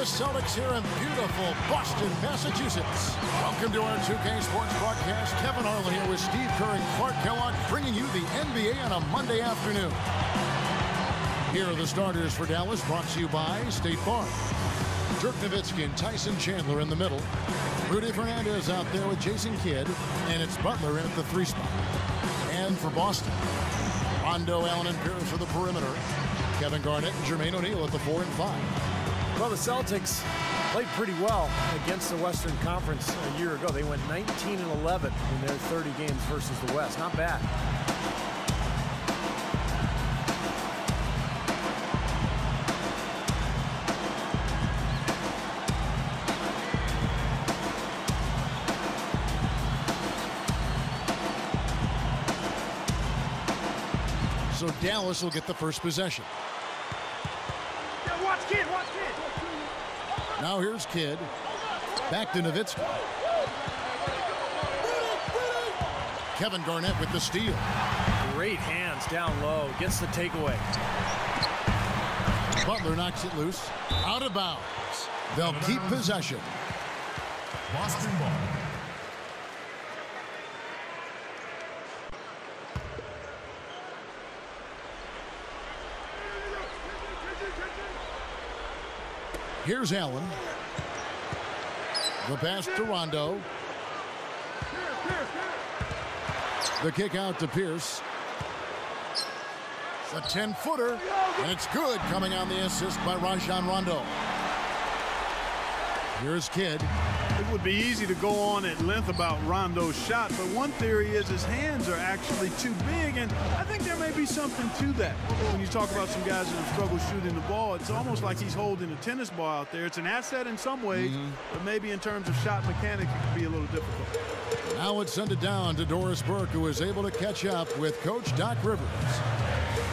the Celtics here in beautiful Boston, Massachusetts. Welcome to our 2K Sports broadcast. Kevin Harlan here with Steve Kerr and Clark Kellogg, bringing you the NBA on a Monday afternoon. Here are the starters for Dallas, brought to you by State Farm. Dirk Nowitzki and Tyson Chandler in the middle. Rudy Fernandez out there with Jason Kidd, and it's Butler in at the 3 spot. And for Boston, Rondo, Allen, and Pierce for the perimeter. Kevin Garnett and Jermaine O'Neal at the 4 and 5. Well, the Celtics played pretty well against the Western Conference a year ago. They went 19 and 11 in their 30 games versus the West. Not bad. So Dallas will get the first possession. Watch Kidd, watch Kidd. Now here's Kidd. Back to Nowitzki. Kevin Garnett with the steal. Great hands down low. Gets the takeaway. Butler knocks it loose. Out of bounds. They'll keep possession. Boston ball. Here's Allen. The pass to Rondo. The kick out to Pierce. The 10-footer, and it's good, coming on the assist by Rajon Rondo. Here's Kidd. It would be easy to go on at length about Rondo's shot, but one theory is his hands are actually too big, and I think there may be something to that. When you talk about some guys that have struggled shooting the ball, it's almost like he's holding a tennis ball out there. It's an asset in some ways, but maybe in terms of shot mechanics, it can be a little difficult. Now let's send it down to Doris Burke, who is able to catch up with Coach Doc Rivers.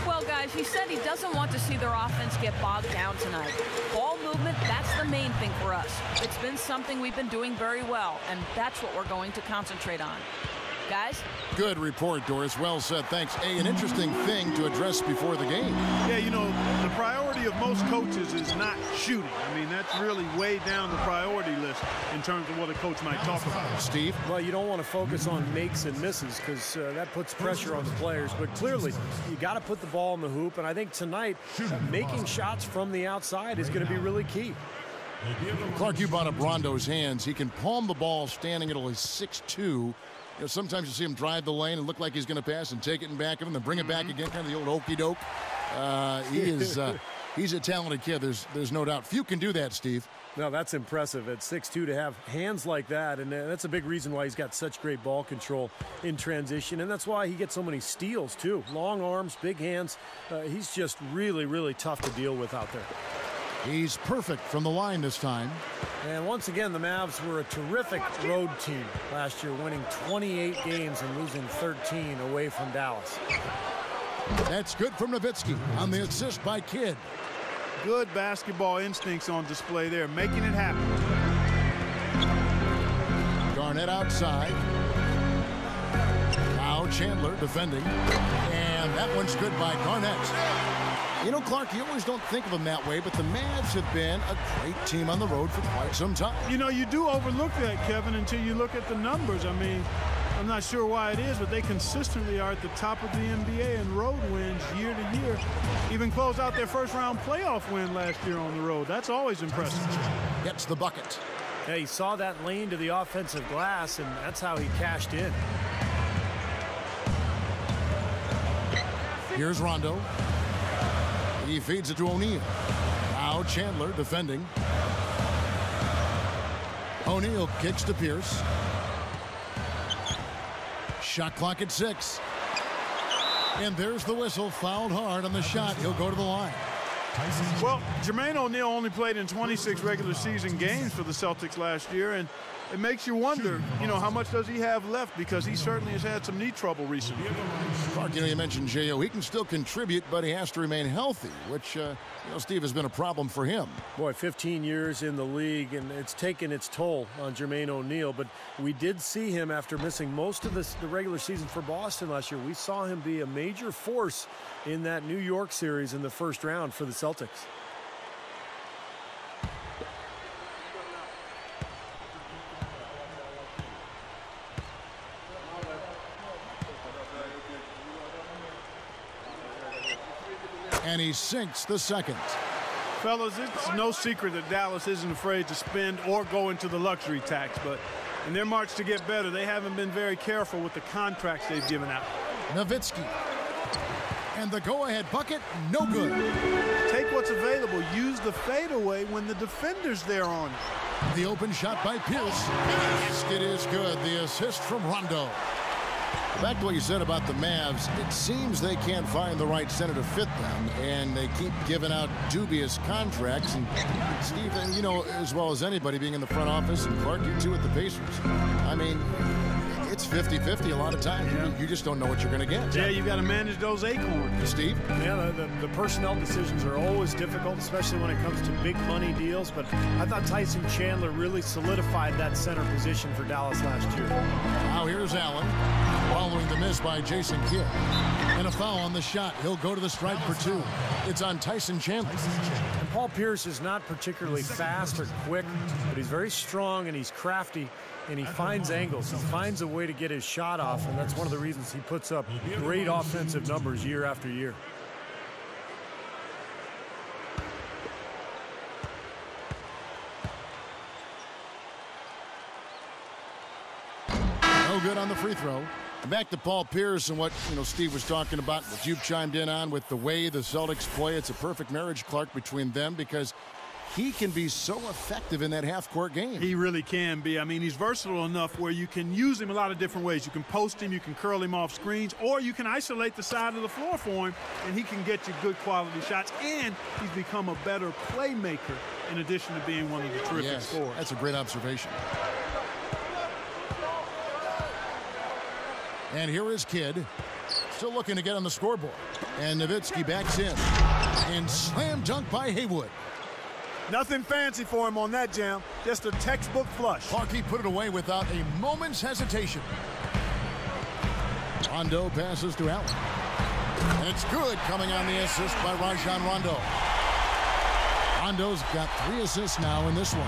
Well, guys, he said he doesn't want to see their offense get bogged down tonight. Ball movement, that's the main thing for us. It's been something we've been doing very well, and that's what we're going to concentrate on. Guys? Good report, Doris. Well said. Thanks. An interesting thing to address before the game. Yeah, you know, the priority of most coaches is not shooting. I mean, that's really way down the priority list in terms of what a coach might talk about. Steve? Well, you don't want to focus on makes and misses because that puts pressure on the players. But clearly, you got to put the ball in the hoop. And I think tonight, making shots from the outside is going to be really key. Clark, you brought up Rondo's hands. He can palm the ball standing at only 6'2". You know, sometimes you see him drive the lane and look like he's going to pass and take it in back of him, then bring it back again, kind of the old okey-doke. He's a talented kid. There's no doubt. Few can do that, Steve. No, that's impressive at 6'2" to have hands like that, and that's a big reason why he's got such great ball control in transition, and that's why he gets so many steals, too. Long arms, big hands. He's just really, really tough to deal with out there. He's perfect from the line this time. And once again, the Mavs were a terrific road team last year, winning 28 games and losing 13 away from Dallas. That's good from Nowitzki on the assist by Kidd. Good basketball instincts on display there, making it happen. Garnett outside. Now Chandler defending. And that one's good by Garnett. You know, Clark, you always don't think of them that way, but the Mavs have been a great team on the road for quite some time. You know, you do overlook that, Kevin, until you look at the numbers. I mean, I'm not sure why it is, but they consistently are at the top of the NBA in road wins year to year. Even closed out their first-round playoff win last year on the road. That's always impressive. Gets the bucket. Yeah, he saw that lane to the offensive glass, and that's how he cashed in. Here's Rondo. He feeds it to O'Neal. Now Chandler defending. O'Neal kicks to Pierce. Shot clock at 6. And there's the whistle. Fouled hard on the shot. He'll go to the line. Well, Jermaine O'Neal only played in 26 regular season games for the Celtics last year, and it makes you wonder, you know, how much does he have left, because he certainly has had some knee trouble recently. Clark, you know, you mentioned J.O. He can still contribute, but he has to remain healthy, which, you know, Steve, has been a problem for him. Boy, 15 years in the league, and it's taken its toll on Jermaine O'Neal, but we did see him after missing most of the regular season for Boston last year. We saw him be a major force in that New York series in the first round for the Celtics. And he sinks the second. Fellas, it's no secret that Dallas isn't afraid to spend or go into the luxury tax, but in their march to get better, they haven't been very careful with the contracts they've given out. Nowitzki. And the go-ahead bucket, no good. Take what's available. Use the fadeaway when the defender's there on it. The open shot by Pierce. It is good. The assist from Rondo. Back to what you said about the Mavs, it seems they can't find the right center to fit them, and they keep giving out dubious contracts. And Steve, you know as well as anybody being in the front office, and Clark, you too at the Pacers. I mean, it's 50-50 a lot of times. You just don't know what you're going to get. Yeah, you got to manage those acorns. Steve? Yeah, the personnel decisions are always difficult, especially when it comes to big money deals. But I thought Tyson Chandler really solidified that center position for Dallas last year. Now here's Allen, following the miss by Jason Kidd. And a foul on the shot. He'll go to the stripe for two. It's on Tyson Chandler. And Paul Pierce is not particularly fast or quick, but he's very strong and he's crafty. And he finds angles. He finds a way to get his shot off, and that's one of the reasons he puts up great offensive numbers year after year. No good on the free throw. Back to Paul Pierce and what Steve was talking about, what you've chimed in on with the way the Celtics play. It's a perfect marriage, Clark, between them because he can be so effective in that half-court game. He really can be. I mean, he's versatile enough where you can use him a lot of different ways. You can post him, you can curl him off screens, or you can isolate the side of the floor for him, and he can get you good quality shots. And he's become a better playmaker in addition to being one of the terrific scorers. That's a great observation. And here is Kidd, still looking to get on the scoreboard. And Nowitzki backs in. And slam dunk by Haywood. Nothing fancy for him on that jam. Just a textbook flush. Clarkie put it away without a moment's hesitation. Rondo passes to Allen. And it's good, coming on the assist by Rajon Rondo. Rondo's got 3 assists now in this one.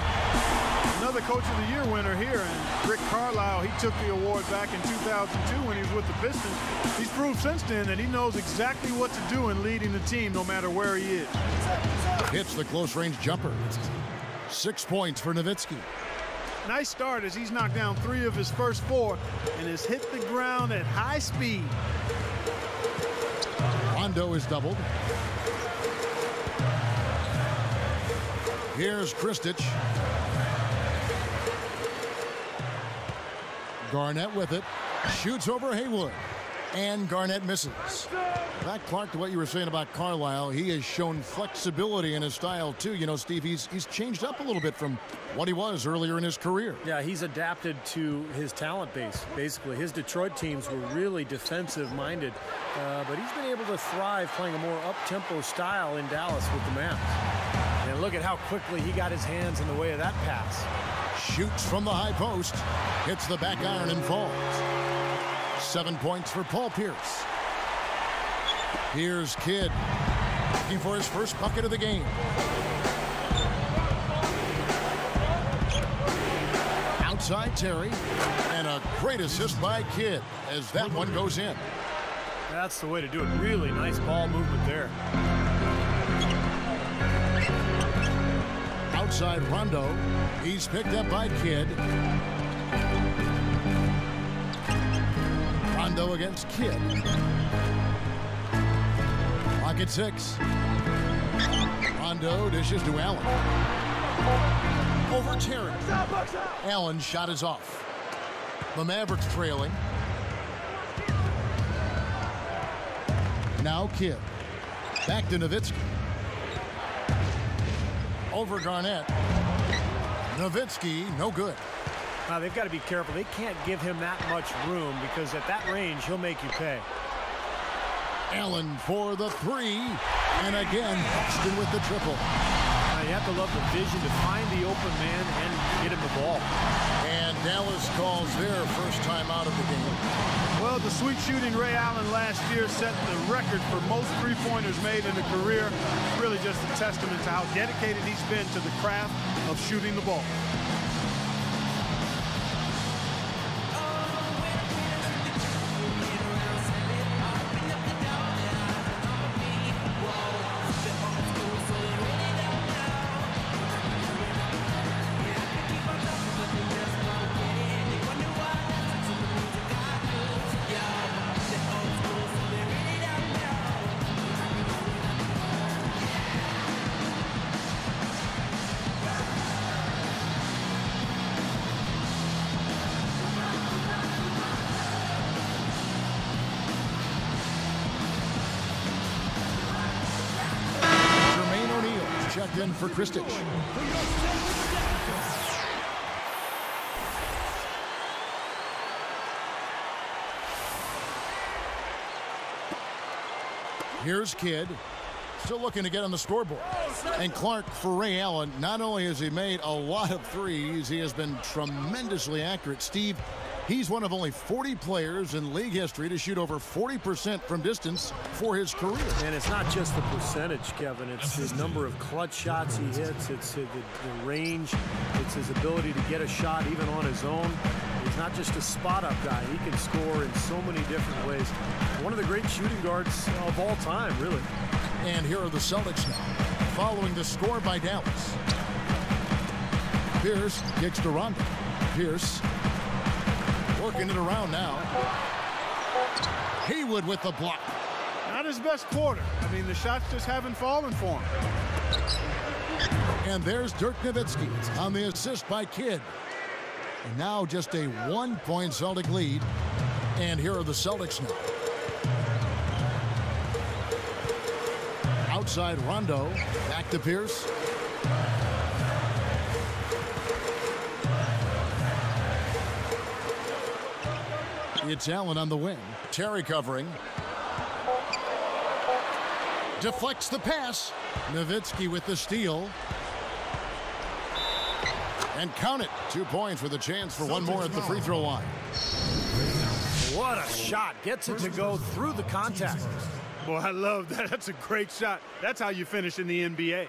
Another Coach of the Year winner here, and Rick Carlisle, he took the award back in 2002 when he was with the Pistons. He's proved since then that he knows exactly what to do in leading the team no matter where he is. Hits the close-range jumper. 6 points for Nowitzki. Nice start as he's knocked down 3 of his first 4 and has hit the ground at high speed. Rondo is doubled. Here's Kristich. Garnett with it. Shoots over Haywood. And Garnett misses. Back, Clark, to what you were saying about Carlisle, he has shown flexibility in his style, too. You know, Steve, he's changed up a little bit from what he was earlier in his career. Yeah, he's adapted to his talent base, basically. His Detroit teams were really defensive-minded, but he's been able to thrive playing a more up-tempo style in Dallas with the Mavs. And look at how quickly he got his hands in the way of that pass. Shoots from the high post. Hits the back iron and falls. 7 points for Paul Pierce. Here's Kidd, looking for his first bucket of the game. Outside Terry, and a great assist by Kidd as that one goes in. That's the way to do it. Really nice ball movement there. Outside Rondo, he's picked up by Kidd. Rondo against Kidd. Clock at 6. Rondo dishes to Allen. Over Terry. Allen's shot is off. The Mavericks trailing. Now Kidd. Back to Nowitzki. Over Garnett. Nowitzki, no good. Now they've got to be careful. They can't give him that much room because at that range, he'll make you pay. Allen for the 3. And again, Boston with the triple. Now you have to love the vision to find the open man and get him the ball. And Dallas calls their first time out of the game. Well, the sweet shooting Ray Allen last year set the record for most three-pointers made in a career. Really just a testament to how dedicated he's been to the craft of shooting the ball. checked in for Kristich. Here's Kidd. Still looking to get on the scoreboard. And Clark for Ray Allen. Not only has he made a lot of threes, he has been tremendously accurate. Steve, he's one of only 40 players in league history to shoot over 40% from distance for his career. And it's not just the percentage, Kevin. It's the number of clutch shots he hits. It's the range. It's his ability to get a shot even on his own. He's not just a spot-up guy. He can score in so many different ways. One of the great shooting guards of all time, really. And here are the Celtics now, following the score by Dallas. Pierce kicks to Rondo. Pierce working it around now. Haywood with the block. Not his best quarter. I mean, the shots just haven't fallen for him. And there's Dirk Nowitzki on the assist by Kidd. And now just a 1-point Celtic lead. And here are the Celtics now. Outside Rondo, back to Pierce. It's Allen on the wing. Terry covering. Deflects the pass. Nowitzki with the steal. And count it. 2 points with a chance for one more at the free throw line. What a shot. Gets it to go through the contact. Boy, I love that. That's a great shot. That's how you finish in the NBA.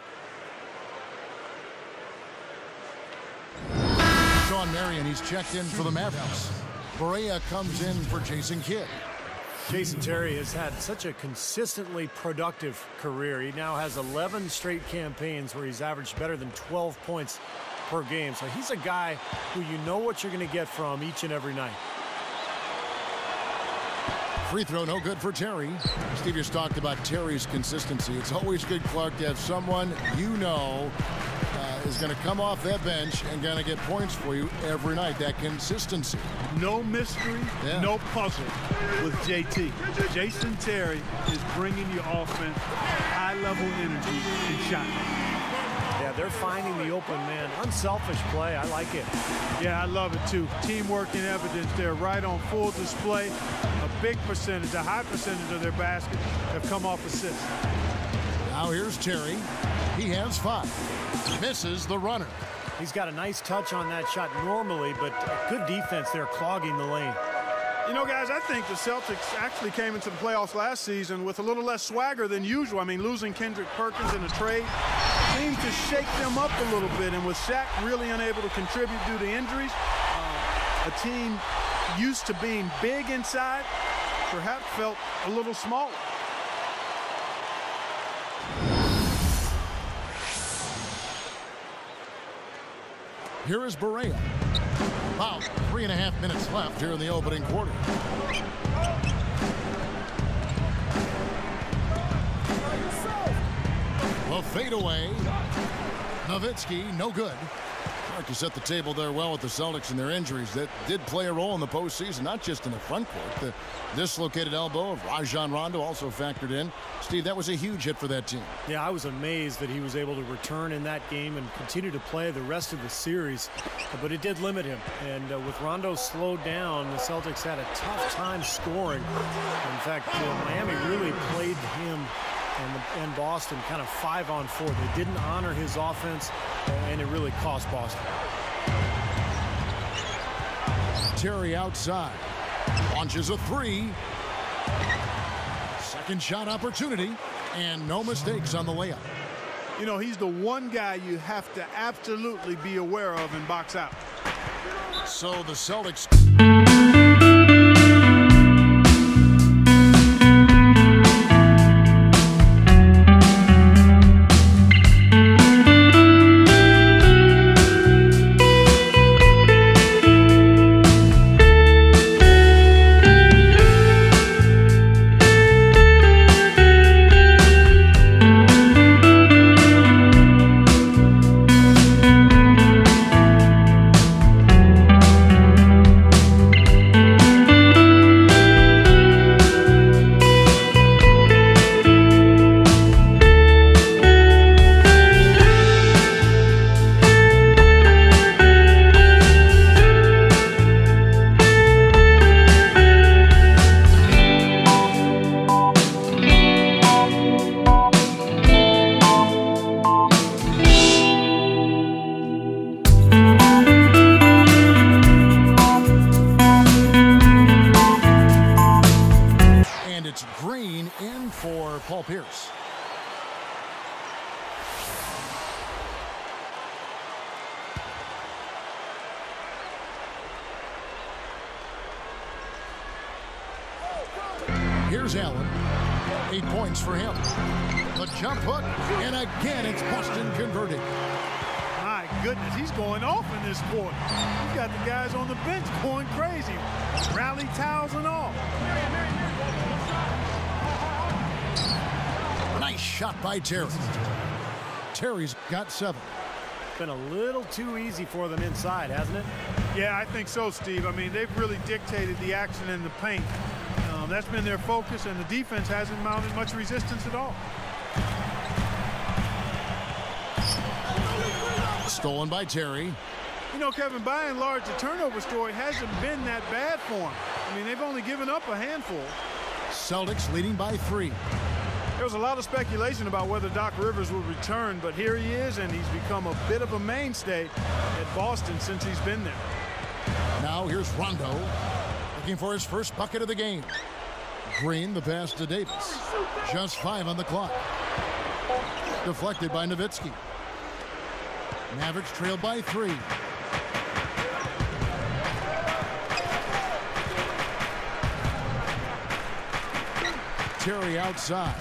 Sean Marion, he's checked in for the Mavericks. Barea comes in for Jason Kidd. Jason Terry has had such a consistently productive career. He now has 11 straight campaigns where he's averaged better than 12 points per game. So he's a guy who you know what you're going to get from each and every night. Free throw, no good for Terry. Steve just talked about Terry's consistency. It's always good, Clark, to have someone you know is going to come off that bench and going to get points for you every night. That consistency. No mystery, no puzzle with JT. Jason Terry is bringing you offense, high-level energy, and shot. Yeah, they're finding the open man. Unselfish play. I like it. Yeah, I love it, too. Teamwork in evidence there, right on full display. A big percentage, a high percentage of their baskets have come off assists. Now here's Terry. He has 5. Misses the runner. He's got a nice touch on that shot normally, but good defense there clogging the lane. You know, guys, I think the Celtics actually came into the playoffs last season with a little less swagger than usual. I mean, losing Kendrick Perkins in a trade seemed to shake them up a little bit. And with Shaq really unable to contribute due to injuries, a team used to being big inside perhaps felt a little smaller. Here is Barea. About 3.5 minutes left here in the opening quarter. Well, fade away. Nowitzki, no good. Clark, you set the table there well with the Celtics and their injuries. That did play a role in the postseason, not just in the front court. The dislocated elbow of Rajon Rondo also factored in. Steve, that was a huge hit for that team. Yeah, I was amazed that he was able to return in that game and continue to play the rest of the series. But it did limit him. And with Rondo slowed down, the Celtics had a tough time scoring. In fact, Miami really played him and Boston kind of 5-on-4. They didn't honor his offense, and it really cost Boston. Terry outside. Launches a 3. Second shot opportunity, and no mistakes on the layup. You know, he's the one guy you have to absolutely be aware of and box out. So the Celtics... Paul Pierce. Here's Allen. 8 points for him. The jump hook, and again it's Boston converting. My goodness, he's going off in this quarter. He's got the guys on the bench going crazy. Rally towels and all. Nice shot by Terry. Terry's got 7. Been a little too easy for them inside, hasn't it? Yeah, I think so, Steve. I mean, they've really dictated the action in the paint. That's been their focus, and the defense hasn't mounted much resistance at all. Stolen by Terry. You know, Kevin, by and large, the turnover story hasn't been that bad for them. I mean, they've only given up a handful. Celtics leading by 3. There was a lot of speculation about whether Doc Rivers would return, but here he is, and he's become a bit of a mainstay at Boston since he's been there. Now here's Rondo, looking for his first bucket of the game. Green, the pass to Davis. Just 5 on the clock. Deflected by Nowitzki. Mavericks trail by 3. Terry outside.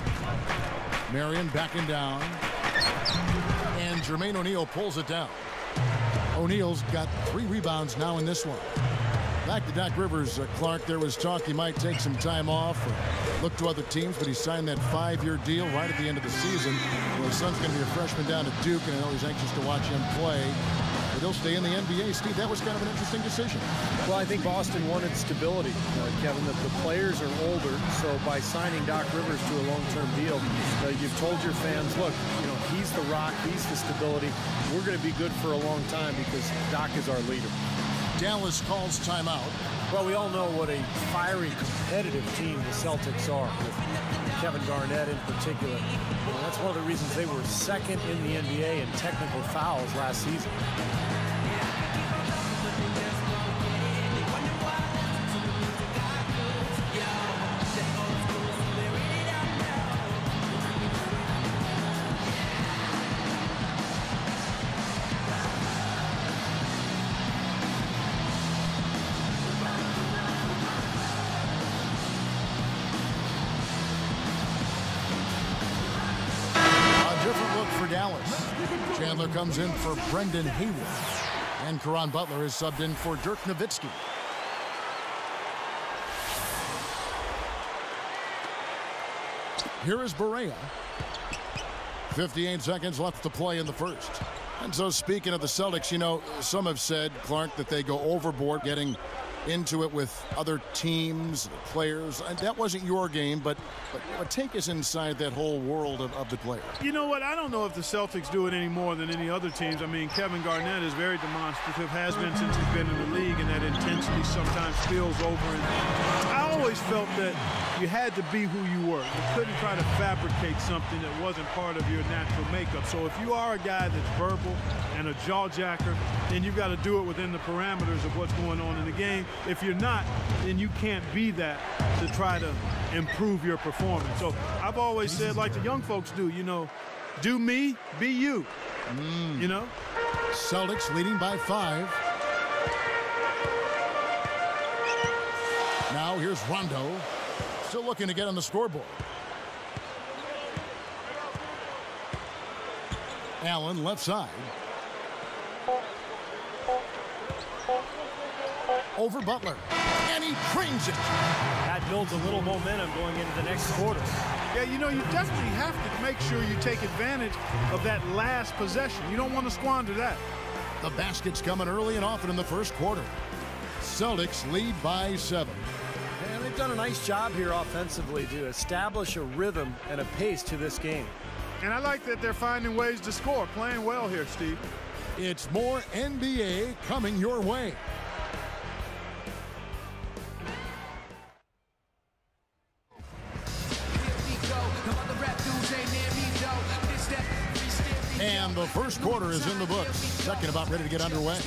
Marion backing down. And Jermaine O'Neal pulls it down. O'Neal's got 3 rebounds now in this one. Back to Doc Rivers, Clark. There was talk he might take some time off or look to other teams, but he signed that 5-year deal right at the end of the season. Well, his son's going to be a freshman down at Duke, and I know he's anxious to watch him play. But he'll stay in the NBA. Steve, that was kind of an interesting decision. Well, I think Boston wanted stability, Kevin. That the players are older, so by signing Doc Rivers to a long-term deal, you've told your fans, look, he's the rock, he's the stability. We're going to be good for a long time because Doc is our leader. Dallas calls timeout. Well, we all know what a fiery, competitive team the Celtics are, with Kevin Garnett in particular. That's one of the reasons they were second in the NBA in technical fouls last season. Chandler comes in for Brendan Haywood. And Caron Butler is subbed in for Dirk Nowitzki. Here is Barea. 58 seconds left to play in the first. And so speaking of the Celtics, some have said, Clark, that they go overboard getting into it with other teams, players. And that wasn't your game, but take us inside that whole world of the player. You know what? I don't know if the Celtics do it any more than any other teams. I mean, Kevin Garnett is very demonstrative, has been since he's been in the league, and that intensity sometimes spills over. And I always felt that you had to be who you were. You couldn't try to fabricate something that wasn't part of your natural makeup. So if you are a guy that's verbal and a jaw-jacker, then you've got to do it within the parameters of what's going on in the game. If you're not, then you can't be that to try to improve your performance. So I've always said, like the young folks do, do me, be you, Celtics leading by 5. Now here's Rondo, still looking to get on the scoreboard. Allen left side. Over Butler, and he drains it. That builds a little momentum going into the next quarter. Yeah, you definitely have to make sure you take advantage of that last possession. You don't want to squander that. The basket's coming early and often in the first quarter. Celtics lead by 7. And they've done a nice job here offensively to establish a rhythm and a pace to this game. And I like that they're finding ways to score, playing well here, Steve. It's more NBA coming your way. And the first quarter is in the books. Second about ready to get underway.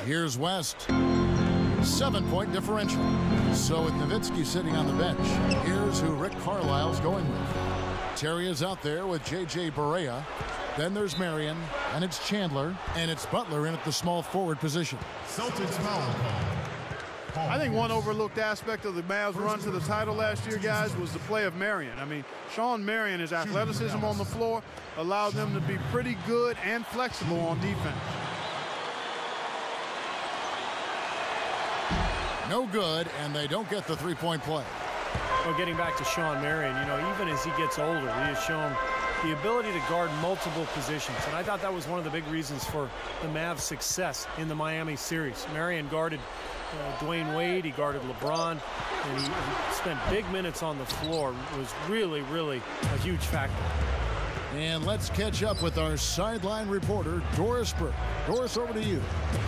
Here's West. 7-point differential. So with Nowitzki sitting on the bench, here's who Rick Carlisle's going with. Terry is out there with J.J. Barea. Then there's Marion, and it's Chandler, and it's Butler in at the small forward position. Celtics foul call. I think one overlooked aspect of the Mavs' run to the title last year, guys, was the play of Marion. I mean, Sean Marion, his athleticism on the floor allowed them to be pretty good and flexible on defense. No good, and they don't get the three-point play. Well, getting back to Sean Marion, you know, even as he gets older, he has shown the ability to guard multiple positions. And I thought that was one of the big reasons for the Mavs' success in the Miami series. Marion guarded Dwayne Wade, he guarded LeBron, and he spent big minutes on the floor. It was really, really a huge factor. And let's catch up with our sideline reporter, Doris Burke. Doris, over to you.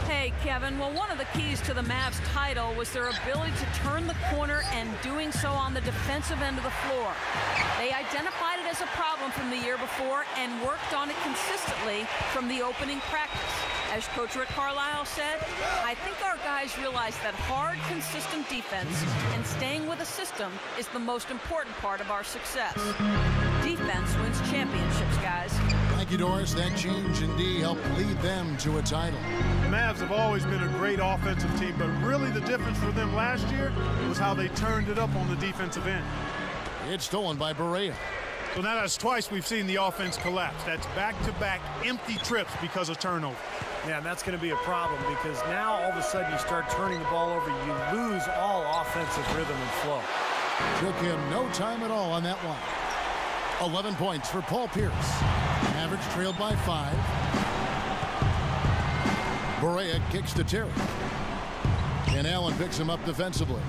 Hey, Kevin. Well, one of the keys to the Mavs' title was their ability to turn the corner and doing so on the defensive end of the floor. They identified it as a problem from the year before and worked on it consistently from the opening practice. As Coach Rick Carlisle said, I think our guys realize that hard, consistent defense and staying with a system is the most important part of our success. Defense wins championships, guys. Thank you, Doris. That change indeed helped lead them to a title. The Mavs have always been a great offensive team, but really the difference for them last year was how they turned it up on the defensive end. It's stolen by Barea. So now that's twice we've seen the offense collapse. That's back-to-back empty trips because of turnover. Yeah, and that's going to be a problem because now all of a sudden you start turning the ball over, you lose all offensive rhythm and flow. Took him no time at all on that one. 11 points for Paul Pierce. Mavericks trailed by 5. Barea kicks to Terry. And Allen picks him up defensively.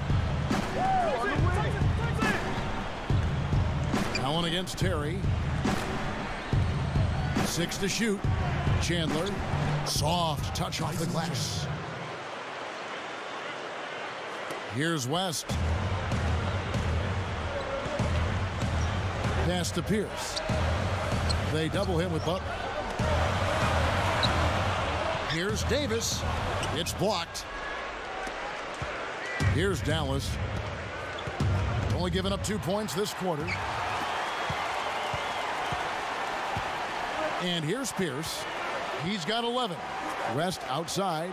Allen against Terry. 6 to shoot. Chandler. Soft touch off the glass. Here's West. Pass to Pierce. They double him with Butler. Here's Davis. It's blocked. Here's Dallas. Only giving up 2 points this quarter. And here's Pierce. He's got 11. West outside.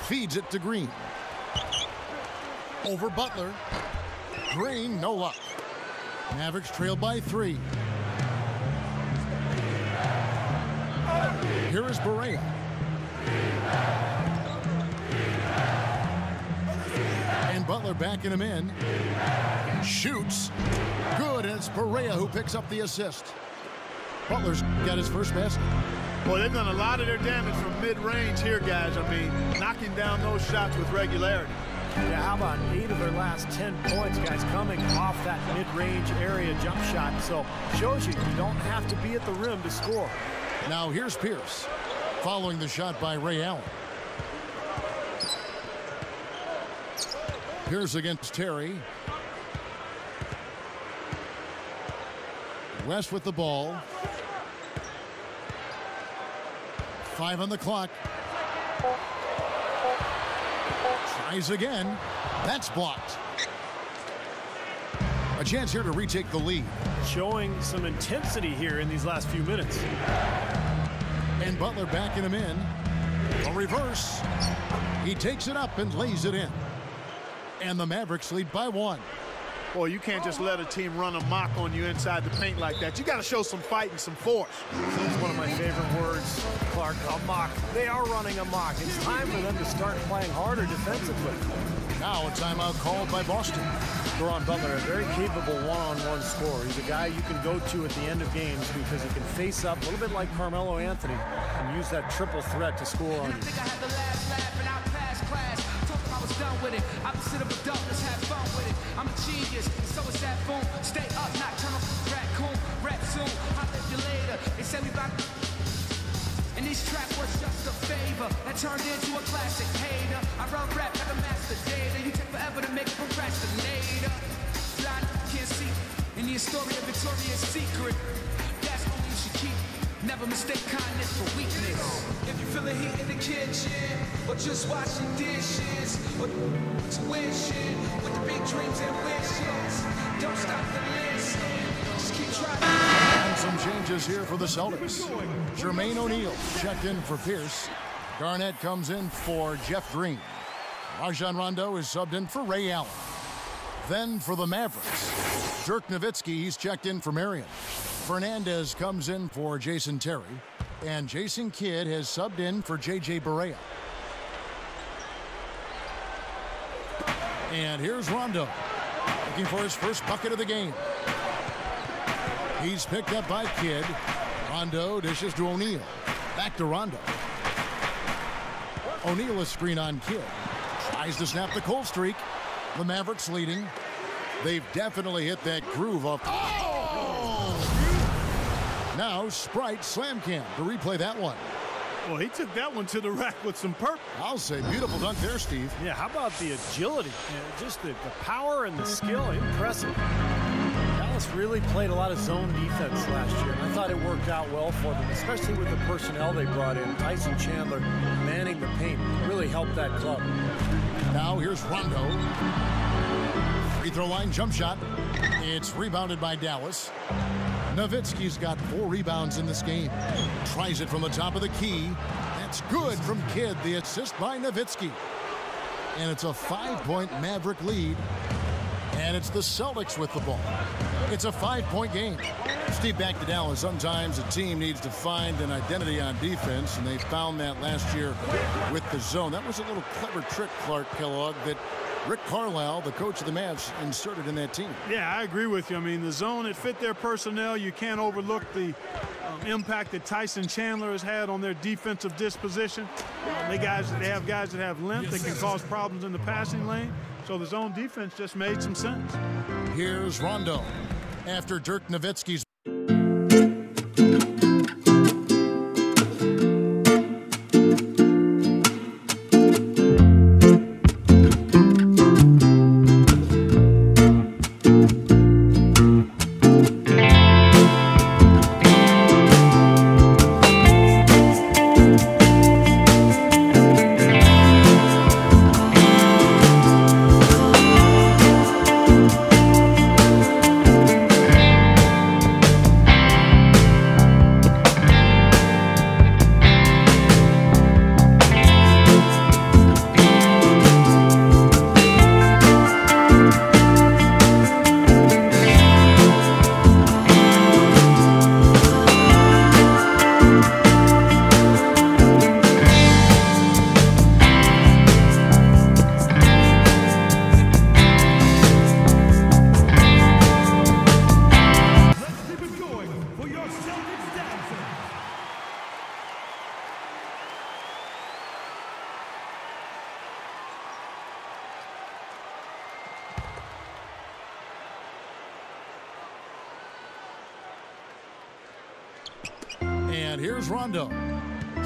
Feeds it to Green. Over Butler. Green, no luck. Mavericks trail by 3. Here is Barea. And Butler backing him in. Shoots. Good, and it's Barea who picks up the assist. Butler's got his first basket. Boy, they've done a lot of their damage from mid-range here, guys. I mean, knocking down those shots with regularity. Yeah, how about 8 of their last 10 points, guys, coming off that mid-range area jump shot. So shows you don't have to be at the rim to score. Now here's Pierce following the shot by Ray Allen. Pierce against Terry. West with the ball. 5 on the clock. Tries again. That's blocked. A chance here to retake the lead. Showing some intensity here in these last few minutes. And Butler backing him in. A reverse. He takes it up and lays it in. And the Mavericks lead by 1. Boy, you can't just let a team run amok on you inside the paint like that. You got to show some fight and some force. That's one of my favorite words, Clark, amok. They are running amok. It's time for them to start playing harder defensively. Now a timeout called by Boston. Deron Butler, a very capable one-on-one scorer. He's a guy you can go to at the end of games because he can face up a little bit like Carmelo Anthony and use that triple threat to score on you. Done with it. Opposite of a duck, let's have fun with it. I'm a genius, so it's that boom. Stay up, not turn off the raccoon. Rap soon, I'll live you later. They say we bout. And this track was just a favor that turned into a classic. Hater, I run rap like a master data. You take forever to make a procrastinator. Fly, can't see. In the story of Victoria's Secret, that's what you should keep. Never mistake kindness for weakness. If you feel the heat in the kitchen, or just washing dishes, or wishing with the big dreams and wishes, don't stop the listen. Just keep trying. And some changes here for the Celtics. Jermaine O'Neal checked in for Pierce. Garnett comes in for Jeff Green. Rajon Rondo is subbed in for Ray Allen. Then for the Mavericks, Dirk Nowitzki, he's checked in for Marion. Fernandez comes in for Jason Terry. And Jason Kidd has subbed in for J.J. Barea. And here's Rondo, looking for his first bucket of the game. He's picked up by Kidd. Rondo dishes to O'Neal. Back to Rondo. O'Neal a screen on Kidd. Tries to snap the cold streak. The Mavericks leading. They've definitely hit that groove of... Now Sprite slam cam to replay that one. Well, he took that one to the rack with some purpose. I'll say beautiful dunk there, Steve. Yeah, how about the agility? Just the power and the skill. Impressive. Dallas really played a lot of zone defense last year, and I thought it worked out well for them, especially with the personnel they brought in. Tyson Chandler manning the paint really helped that club. Now here's Rondo. Free throw line jump shot. It's rebounded by Dallas. Nowitzki's got 4 rebounds in this game. Tries it from the top of the key. That's good from Kidd. The assist by Nowitzki. And it's a 5-point Maverick lead. And it's the Celtics with the ball. It's a 5-point game. Steve, back to Dallas. Sometimes a team needs to find an identity on defense, and they found that last year with the zone. That was a little clever trick, Clark Kellogg, that Rick Carlisle, the coach of the Mavs, inserted in that team. Yeah, I agree with you. I mean, the zone, it fit their personnel. You can't overlook the impact that Tyson Chandler has had on their defensive disposition. They have guys that have length that can cause problems in the passing lane. So the zone defense just made some sense. Here's Rondo after Dirk Nowitzki's. And here's Rondo.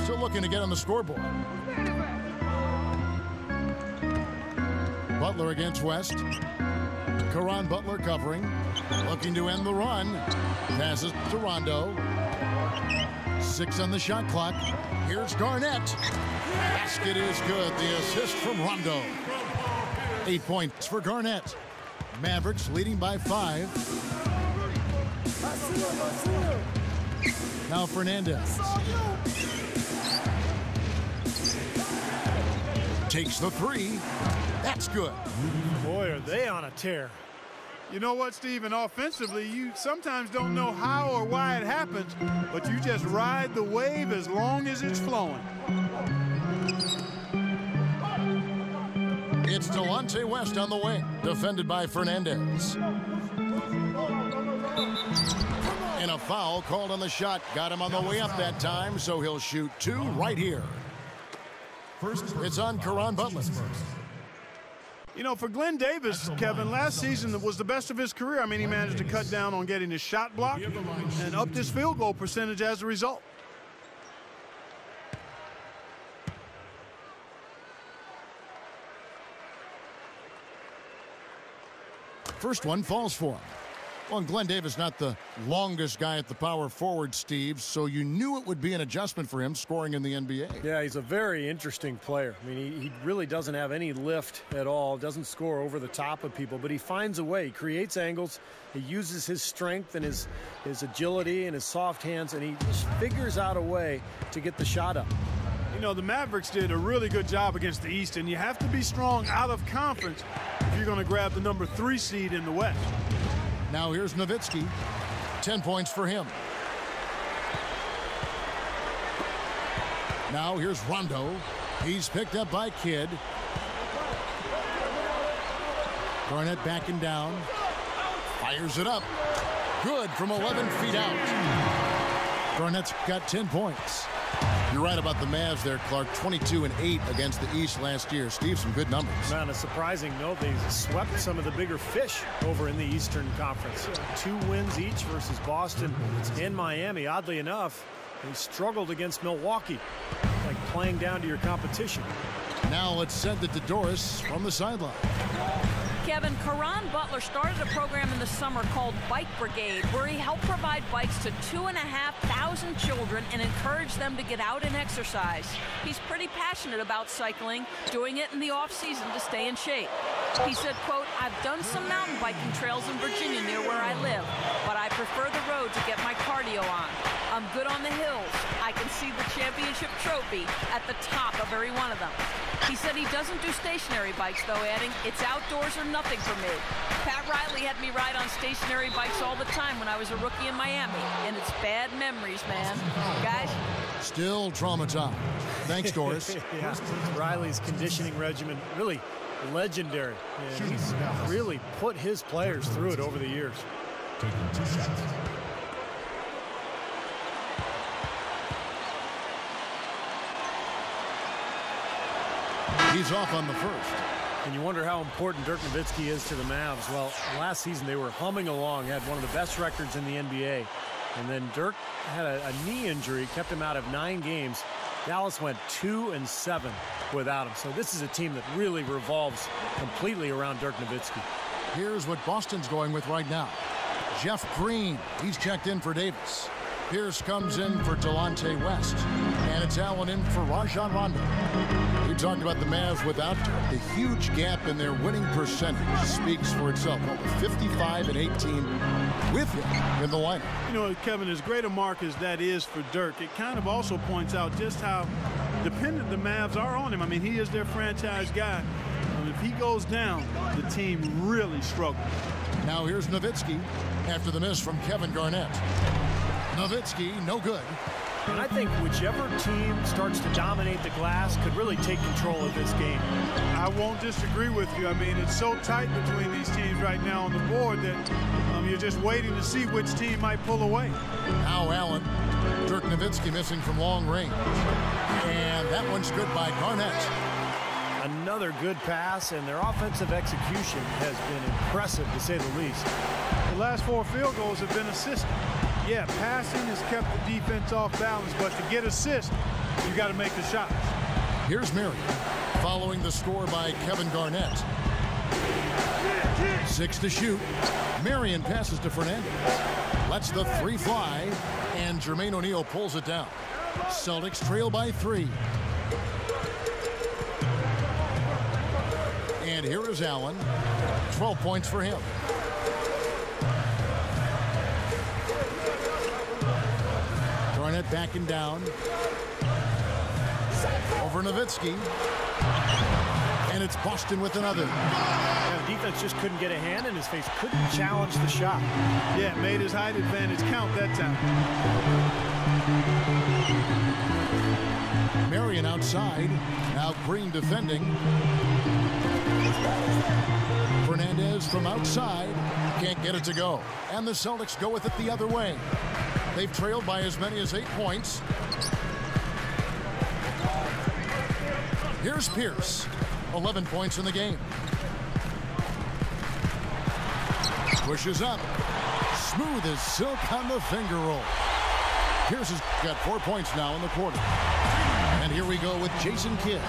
Still looking to get on the scoreboard. Butler against West. Caron Butler covering. Looking to end the run. Passes to Rondo. 6 on the shot clock. Here's Garnett. Basket is good. The assist from Rondo. 8 points for Garnett. Mavericks leading by 5. Now Fernandez. Takes the 3. That's good. Boy, are they on a tear. You know what, Steve? And offensively, you sometimes don't know how or why it happens, but you just ride the wave as long as it's flowing. It's Delonte West on the wing, defended by Fernandez. And a foul called on the shot. Got him on the way up that time, so he'll shoot 2 right here. It's on Caron Butler. You know, for Glenn Davis, Kevin, last season was the best of his career. I mean, he managed to cut down on getting his shot blocked and upped his field goal percentage as a result. First one falls for him. Well, and Glenn Davis not the longest guy at the power forward, Steve, so you knew it would be an adjustment for him scoring in the NBA. Yeah, he's a very interesting player. I mean, he really doesn't have any lift at all, doesn't score over the top of people, but he finds a way. He creates angles. He uses his strength and his agility and his soft hands, and he just figures out a way to get the shot up. You know, the Mavericks did a really good job against the East, and you have to be strong out of conference if you're going to grab the number 3 seed in the West. Now here's Nowitzki. 10 points for him. Now here's Rondo. He's picked up by Kidd. Garnett backing down. Fires it up. Good from 11 feet out. Garnett's got 10 points. You're right about the Mavs there, Clark. 22-8 against the East last year. Steve, some good numbers. On a surprising note, they swept some of the bigger fish over in the Eastern Conference. 2 wins each versus Boston and Miami. Oddly enough, they struggled against Milwaukee, like playing down to your competition. Now let's send it to Doris from the sideline. Kevin, Caron Butler started a program in the summer called Bike Brigade, where he helped provide bikes to 2,500 children and encourage them to get out and exercise. He's pretty passionate about cycling, doing it in the off-season to stay in shape. He said, quote, "I've done some mountain biking trails in Virginia near where I live, but I prefer the road to get my cardio on. I'm good on the hills. I can see the championship trophy at the top of every one of them." He said he doesn't do stationary bikes, though, adding, "It's outdoors or nothing for me. Pat Riley had me ride on stationary bikes all the time when I was a rookie in Miami, and it's bad memories, man." Guys? Still traumatized. Thanks, Doris. Yeah. Riley's conditioning regimen, really legendary. And he's really put his players through it over the years. Taking 2 shots. He's off on the first. And you wonder how important Dirk Nowitzki is to the Mavs. Well, last season they were humming along, had one of the best records in the NBA. And then Dirk had a knee injury, kept him out of 9 games. Dallas went 2-7 without him. So this is a team that really revolves completely around Dirk Nowitzki. Here's what Boston's going with right now. Jeff Green, he's checked in for Davis. Pierce comes in for Delonte West. And it's Allen in for Rajon Rondo. We talked about the Mavs without Dirk. The huge gap in their winning percentage speaks for itself. 55-18 with him in the lineup. You know, Kevin, as great a mark as that is for Dirk, it kind of also points out just how dependent the Mavs are on him. I mean, he is their franchise guy. If he goes down, the team really struggles. Now here's Nowitzki after the miss from Kevin Garnett. Nowitzki, no good. And I think whichever team starts to dominate the glass could really take control of this game. I won't disagree with you. I mean, it's so tight between these teams right now on the board that you're just waiting to see which team might pull away. Now Allen. Dirk Nowitzki missing from long range. And that one's good by Garnett. Another good pass, and their offensive execution has been impressive, to say the least. The last 4 field goals have been assisted. Yeah, passing has kept the defense off balance, but to get assists, you got to make the shots. Here's Marion, following the score by Kevin Garnett. 6 to shoot. Marion passes to Fernandez. Lets the 3 fly, and Jermaine O'Neal pulls it down. Celtics trail by 3. And here is Allen. 12 points for him. Garnett backing down. Over Nowitzki. And it's Boston with another. Yeah, the defense just couldn't get a hand in his face. Couldn't challenge the shot. Yeah, made his height advantage count that time. Marion outside. Now Green defending. Fernandez from outside. Can't get it to go. And the Celtics go with it the other way. They've trailed by as many as 8 points. Here's Pierce. 11 points in the game. Pushes up. Smooth as silk on the finger roll. Pierce has got 4 points now in the quarter. And here we go with Jason Kidd.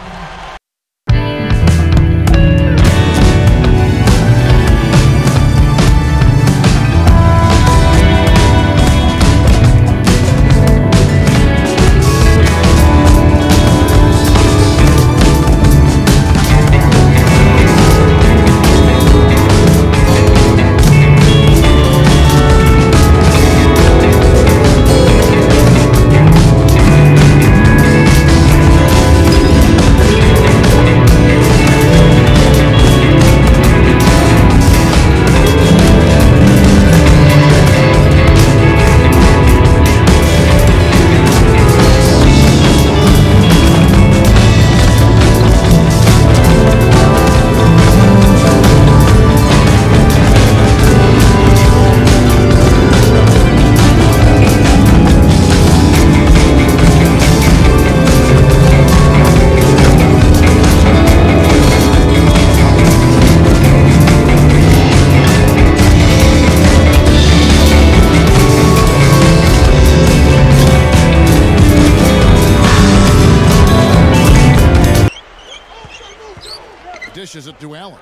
Dishes it to Allen.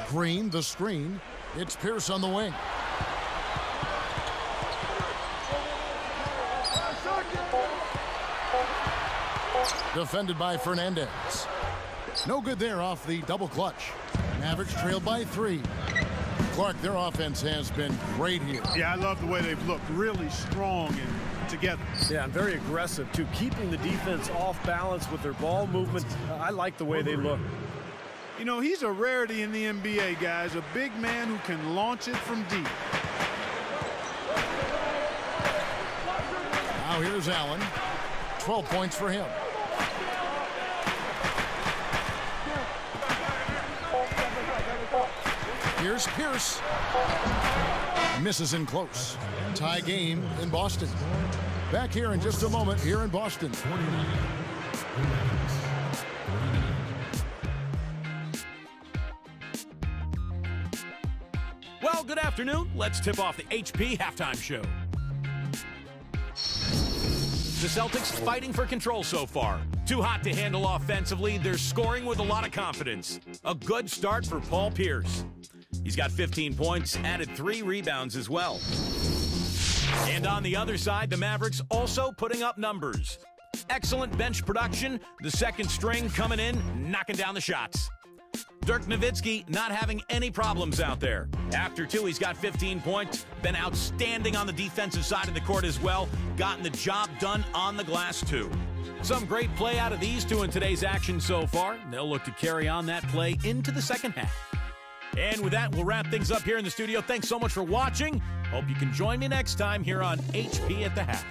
Green, the screen. It's Pierce on the wing. Defended by Fernandez. No good there off the double clutch. Mavericks trailed by 3. Clark, their offense has been great here. Yeah, I love the way they've looked. Really strong and together. Yeah, and very aggressive, too. Keeping the defense off balance with their ball movement. I like the way they look. You know, he's a rarity in the NBA, guys. A big man who can launch it from deep. Now here's Allen. 12 points for him. Here's Pierce. Misses in close. Tie game in Boston. Back here in just a moment here in Boston. Well, good afternoon. Let's tip off the HP halftime show. The Celtics fighting for control so far. Too hot to handle offensively. They're scoring with a lot of confidence. A good start for Paul Pierce. He's got 15 points, added 3 rebounds as well. And on the other side, the Mavericks also putting up numbers. Excellent bench production. The second string coming in, knocking down the shots. Dirk Nowitzki not having any problems out there. After 2, he's got 15 points. Been outstanding on the defensive side of the court as well. Gotten the job done on the glass, too. Some great play out of these 2 in today's action so far. They'll look to carry on that play into the second half. And with that, we'll wrap things up here in the studio. Thanks so much for watching. Hope you can join me next time here on HP at the Half.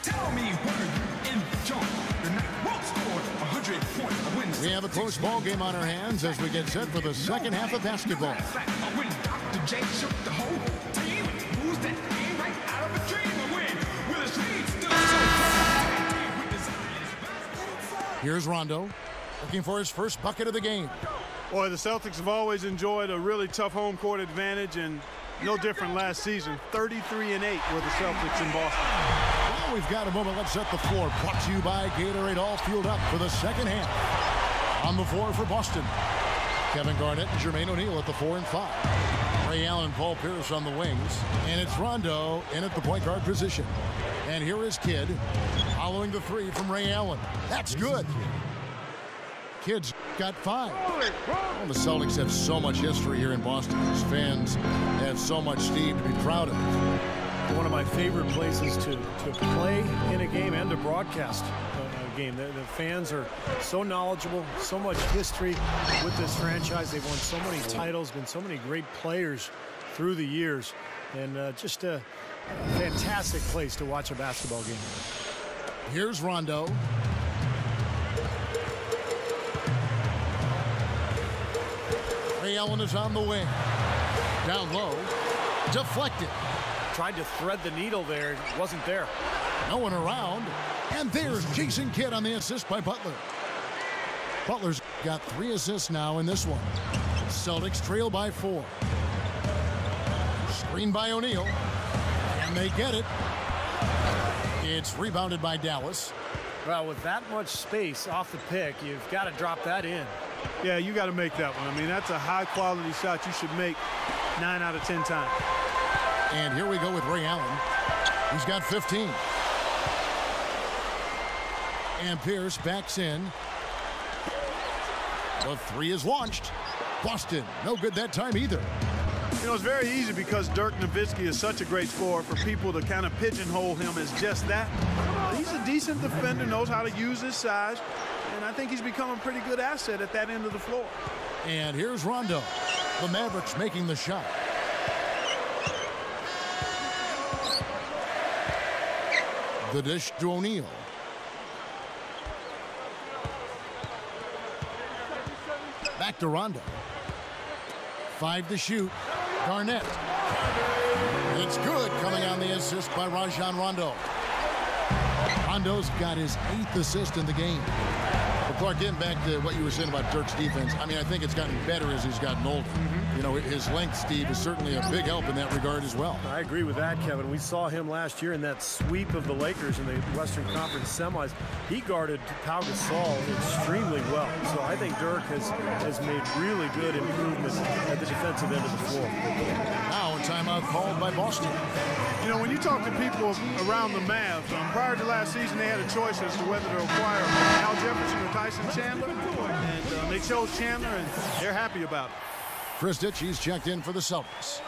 Tell me where you enjoy the night. World scored 100 points. We have a close ball game on our hands as we get set for the second half of basketball. When Dr. J shook the whole team, who's that game right out of a dream? Win with a street still. Here's Rondo looking for his first bucket of the game. Boy, the Celtics have always enjoyed a really tough home court advantage, and no different last season. 33-8 were the Celtics in Boston. Well, we've got a moment. Let's set the floor. Brought to you by Gatorade. All fueled up for the second half. On the floor for Boston, Kevin Garnett and Jermaine O'Neal at the 4 and 5. Ray Allen, Paul Pierce on the wings. And it's Rondo in at the point guard position. And here is Kidd following the 3 from Ray Allen. That's good. Kidd's got 5. Well, the Celtics have so much history here in Boston. His fans have so much, Steve, to be proud of. One of my favorite places to play in a game and to broadcast a game. The fans are so knowledgeable, so much history with this franchise. They've won so many titles, been so many great players through the years, and just a fantastic place to watch a basketball game. Here's Rondo. Ray Allen is on the wing. Down low. Deflected. Tried to thread the needle there. Wasn't there. No one around. And there's Jason Kidd on the assist by Butler. Butler's got 3 assists now in this one. Celtics trail by 4. Screen by O'Neal. And they get it. It's rebounded by Dallas. Well, with that much space off the pick, you've got to drop that in. Yeah, you got to make that one. I mean, that's a high-quality shot you should make 9 out of 10 times. And here we go with Ray Allen. He's got 15. And Pierce backs in. The 3 is launched. Boston, no good that time either. You know, it's very easy because Dirk Nowitzki is such a great scorer for people to kind of pigeonhole him as just that. He's a decent defender, knows how to use his size, and I think he's become a pretty good asset at that end of the floor. And here's Rondo. The Mavericks making the shot. The dish to O'Neal. Back to Rondo. 5 to shoot. Garnett. It's good, coming on the assist by Rajon Rondo. Rondo's got his 8th assist in the game. Well, Clark, getting back to what you were saying about Dirk's defense, I mean, I think it's gotten better as he's gotten older. You know, his length, Steve, is certainly a big help in that regard as well. I agree with that, Kevin. We saw him last year in that sweep of the Lakers in the Western Conference semis. He guarded Pau Gasol extremely well. So I think Dirk has made really good improvements at the defensive end of the floor. Now a timeout called by Boston. You know, when you talk to people around the Mavs, prior to last season, they had a choice as to whether to acquire Al Jefferson or Tyson Chandler, and they chose Chandler, and they're happy about it. Kristich, he's checked in for the Celtics.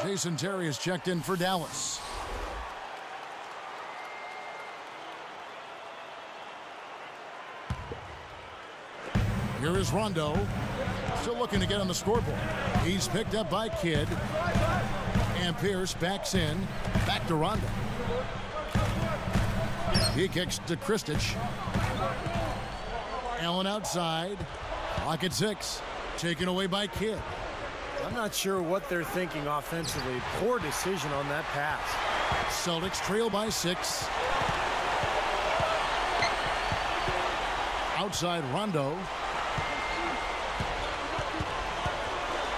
Jason Terry is checked in for Dallas. Here is Rondo, still looking to get on the scoreboard. He's picked up by Kidd. And Pierce backs in, back to Rondo. He kicks to Kristich. Allen outside. Clock at 6. Taken away by Kidd. I'm not sure what they're thinking offensively. Poor decision on that pass. Celtics trail by 6. Outside Rondo.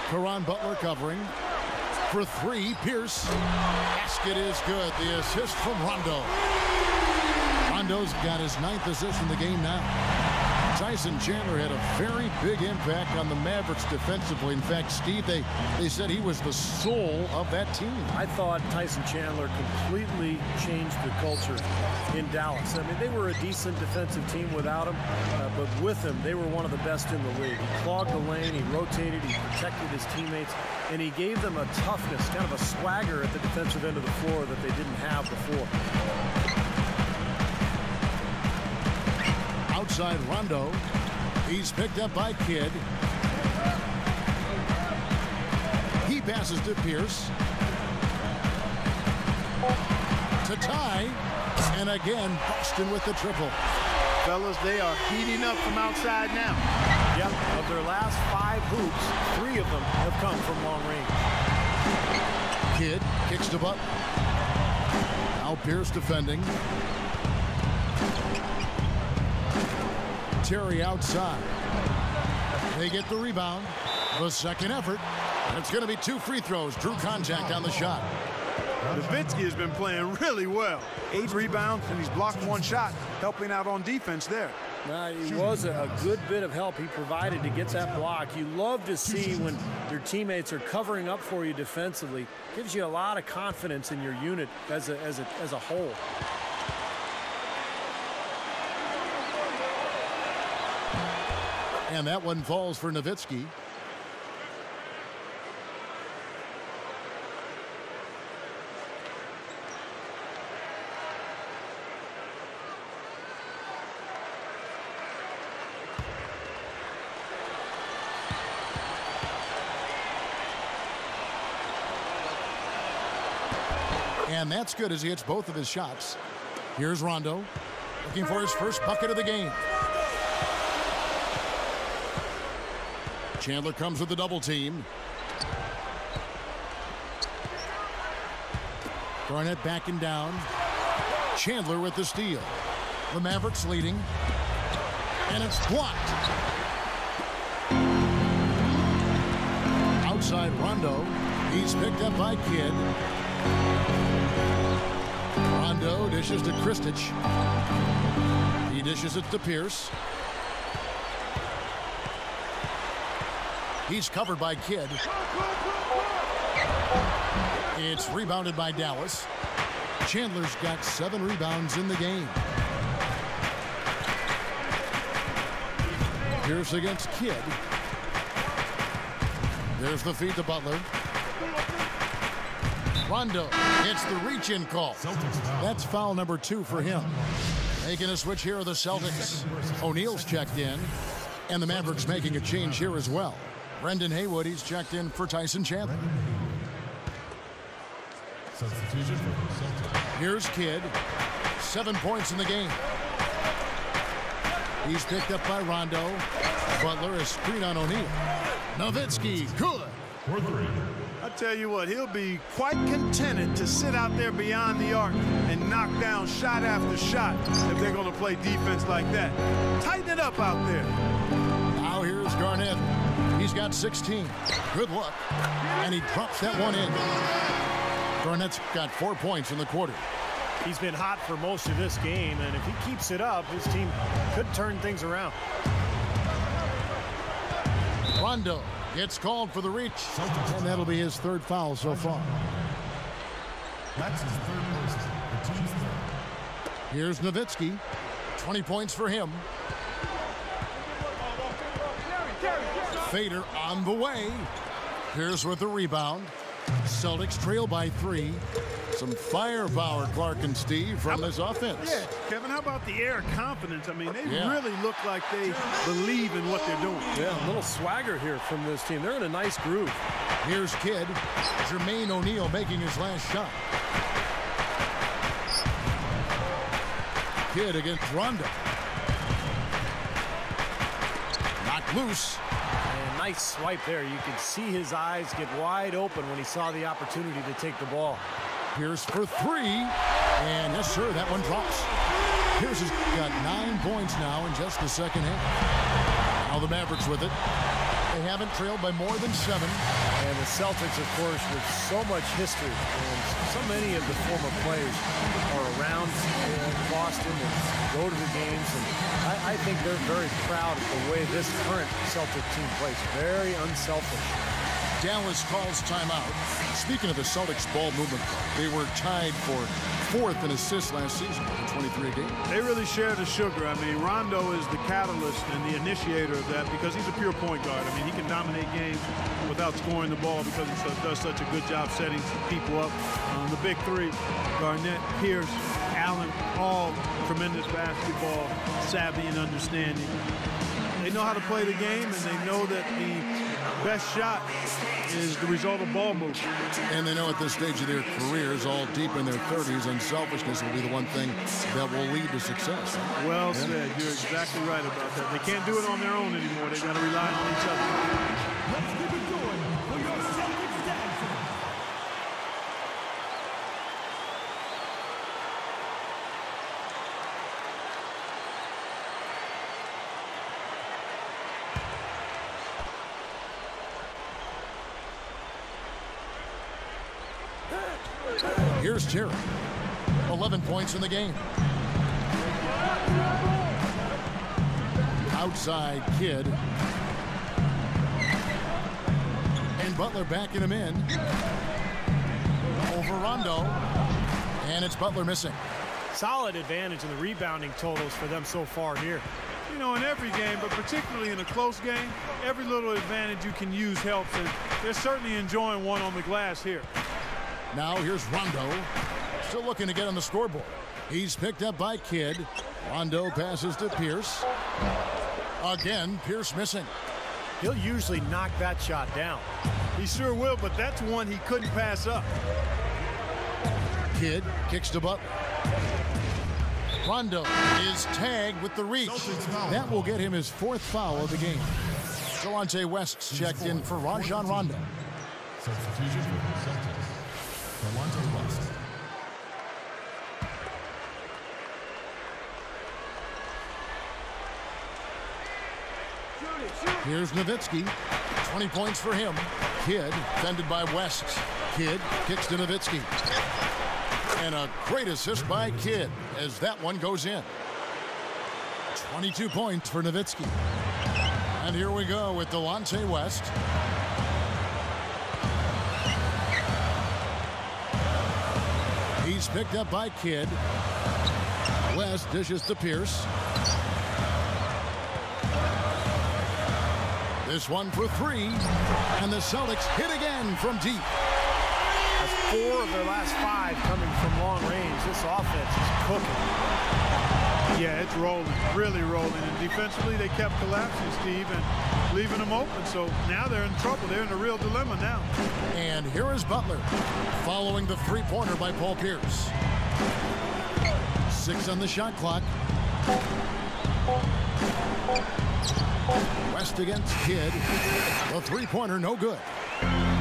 Caron Butler covering. For 3, Pierce. Basket is good. The assist from Rondo. Rondo's got his 9th assist in the game now. Tyson Chandler had a very big impact on the Mavericks defensively. In fact, Steve, they said he was the soul of that team. I thought Tyson Chandler completely changed the culture in Dallas. I mean, they were a decent defensive team without him, but with him, they were one of the best in the league. He clogged the lane, he rotated, he protected his teammates, and he gave them a toughness, kind of a swagger at the defensive end of the floor that they didn't have before. Outside Rondo. He's picked up by Kidd. He passes to Pierce. To tie. And again, Boston with the triple. Fellas, they are heating up from outside now. Yep, of their last 5 hoops, 3 of them have come from long range. Kidd kicks to Butler. Now Pierce defending. Terry outside. They get the rebound. The second effort. And it's going to be 2 free throws. Drew contact on the shot. Nowitzki has been playing really well. 8 rebounds, and he's blocked 1 shot, helping out on defense there. He was a good bit of help he provided to get that block. You love to see when your teammates are covering up for you defensively. Gives you a lot of confidence in your unit as a whole. And that one falls for Nowitzki. And that's good as he hits both of his shots. Here's Rondo looking for his first bucket of the game. Chandler comes with the double team. Garnett backing down. Chandler with the steal. The Mavericks leading. And it's blocked. Outside Rondo. He's picked up by Kidd. Rondo dishes to Kristich. He dishes it to Pierce. He's covered by Kidd. It's rebounded by Dallas. Chandler's got 7 rebounds in the game. Pierce against Kidd. There's the feed to Butler. Rondo gets the reach-in call. That's foul number 2 for him. Making a switch here are the Celtics. O'Neal's checked in. And the Mavericks making a change here as well. Brendan Haywood, he's checked in for Tyson Chandler. Here's Kidd. 7 points in the game. He's picked up by Rondo. Butler, a screen on O'Neal. Nowitzki, good. For 3. I tell you what, he'll be quite contented to sit out there beyond the arc and knock down shot after shot if they're going to play defense like that. Tighten it up out there. Now here's Garnett. He's got 16. Good luck. And he drops that one in. Garnett's got 4 points in the quarter. He's been hot for most of this game, and if he keeps it up, his team could turn things around. Rondo gets called for the reach, and that'll be his third foul so far. That's his third personal. The team's third. Here's Nowitzki. 20 points for him. Fader on the way. Pierce with the rebound. Celtics trail by 3. Some firepower, Clark and Steve, from this offense. Yeah, Kevin, how about the air confidence? I mean, they really look like they believe in what they're doing. Yeah, a little swagger here from this team. They're in a nice groove. Here's Kidd. Jermaine O'Neal making his last shot. Kidd against Rondo. Knocked loose. And nice swipe there. You can see his eyes get wide open when he saw the opportunity to take the ball. Pierce for 3. And yes, sir, that one drops. Pierce has got 9 points now in just the second half. Now the Mavericks with it. They haven't trailed by more than 7. And the Celtics, of course, with so much history. And so many of the former players are around Boston and go to the games. And I think they're very proud of the way this current Celtic team plays. Very unselfish. Dallas calls timeout. Speaking of the Celtics ball movement, they were tied for 4th in assists last season in 23 games. They really share the sugar. I mean, Rondo is the catalyst and the initiator of that because he's a pure point guard. I mean, he can dominate games without scoring the ball because he does such a good job setting people up. The big 3, Garnett, Pierce, Allen, all tremendous basketball savvy and understanding. They know how to play the game, and they know that the best shot is the result of ball movement. And they know at this stage of their careers, all deep in their 30s, unselfishness will be the one thing that will lead to success. Well said. You're exactly right about that. They can't do it on their own anymore. They got to rely on each other. Let's keep it going for your Celtics dancing. Here's Terry. 11 points in the game. Outside Kidd. And Butler backing him in. Over Rondo. And it's Butler missing. Solid advantage in the rebounding totals for them so far here. You know, in every game, but particularly in a close game, every little advantage you can use helps. And they're certainly enjoying one on the glass here. Now here's Rondo. Still looking to get on the scoreboard. He's picked up by Kidd. Rondo passes to Pierce. Again, Pierce missing. He'll usually knock that shot down. He sure will, but that's one he couldn't pass up. Kidd kicks to Butler. Rondo is tagged with the reach. That will get him his 4th foul of the game. Delonte West's checked in for Rajon Rondo. Substitution for the Celtics. Delonte West. Here's Nowitzki. 20 points for him. Kidd fended by West. Kidd kicks to Nowitzki. And a great assist by Kidd as that one goes in. 22 points for Nowitzki. And here we go with Delonte West. He's picked up by Kidd. West dishes to Pierce. This one for 3. And the Celtics hit again from deep. That's 4 of their last 5 coming from long range. This offense is cooking. Yeah, it's rolling, really rolling. And defensively, they kept collapsing, Steve, and leaving them open. So now they're in trouble. They're in a real dilemma now. And here is Butler following the 3-pointer by Paul Pierce. 6 on the shot clock. West against Kidd. The 3-pointer no good.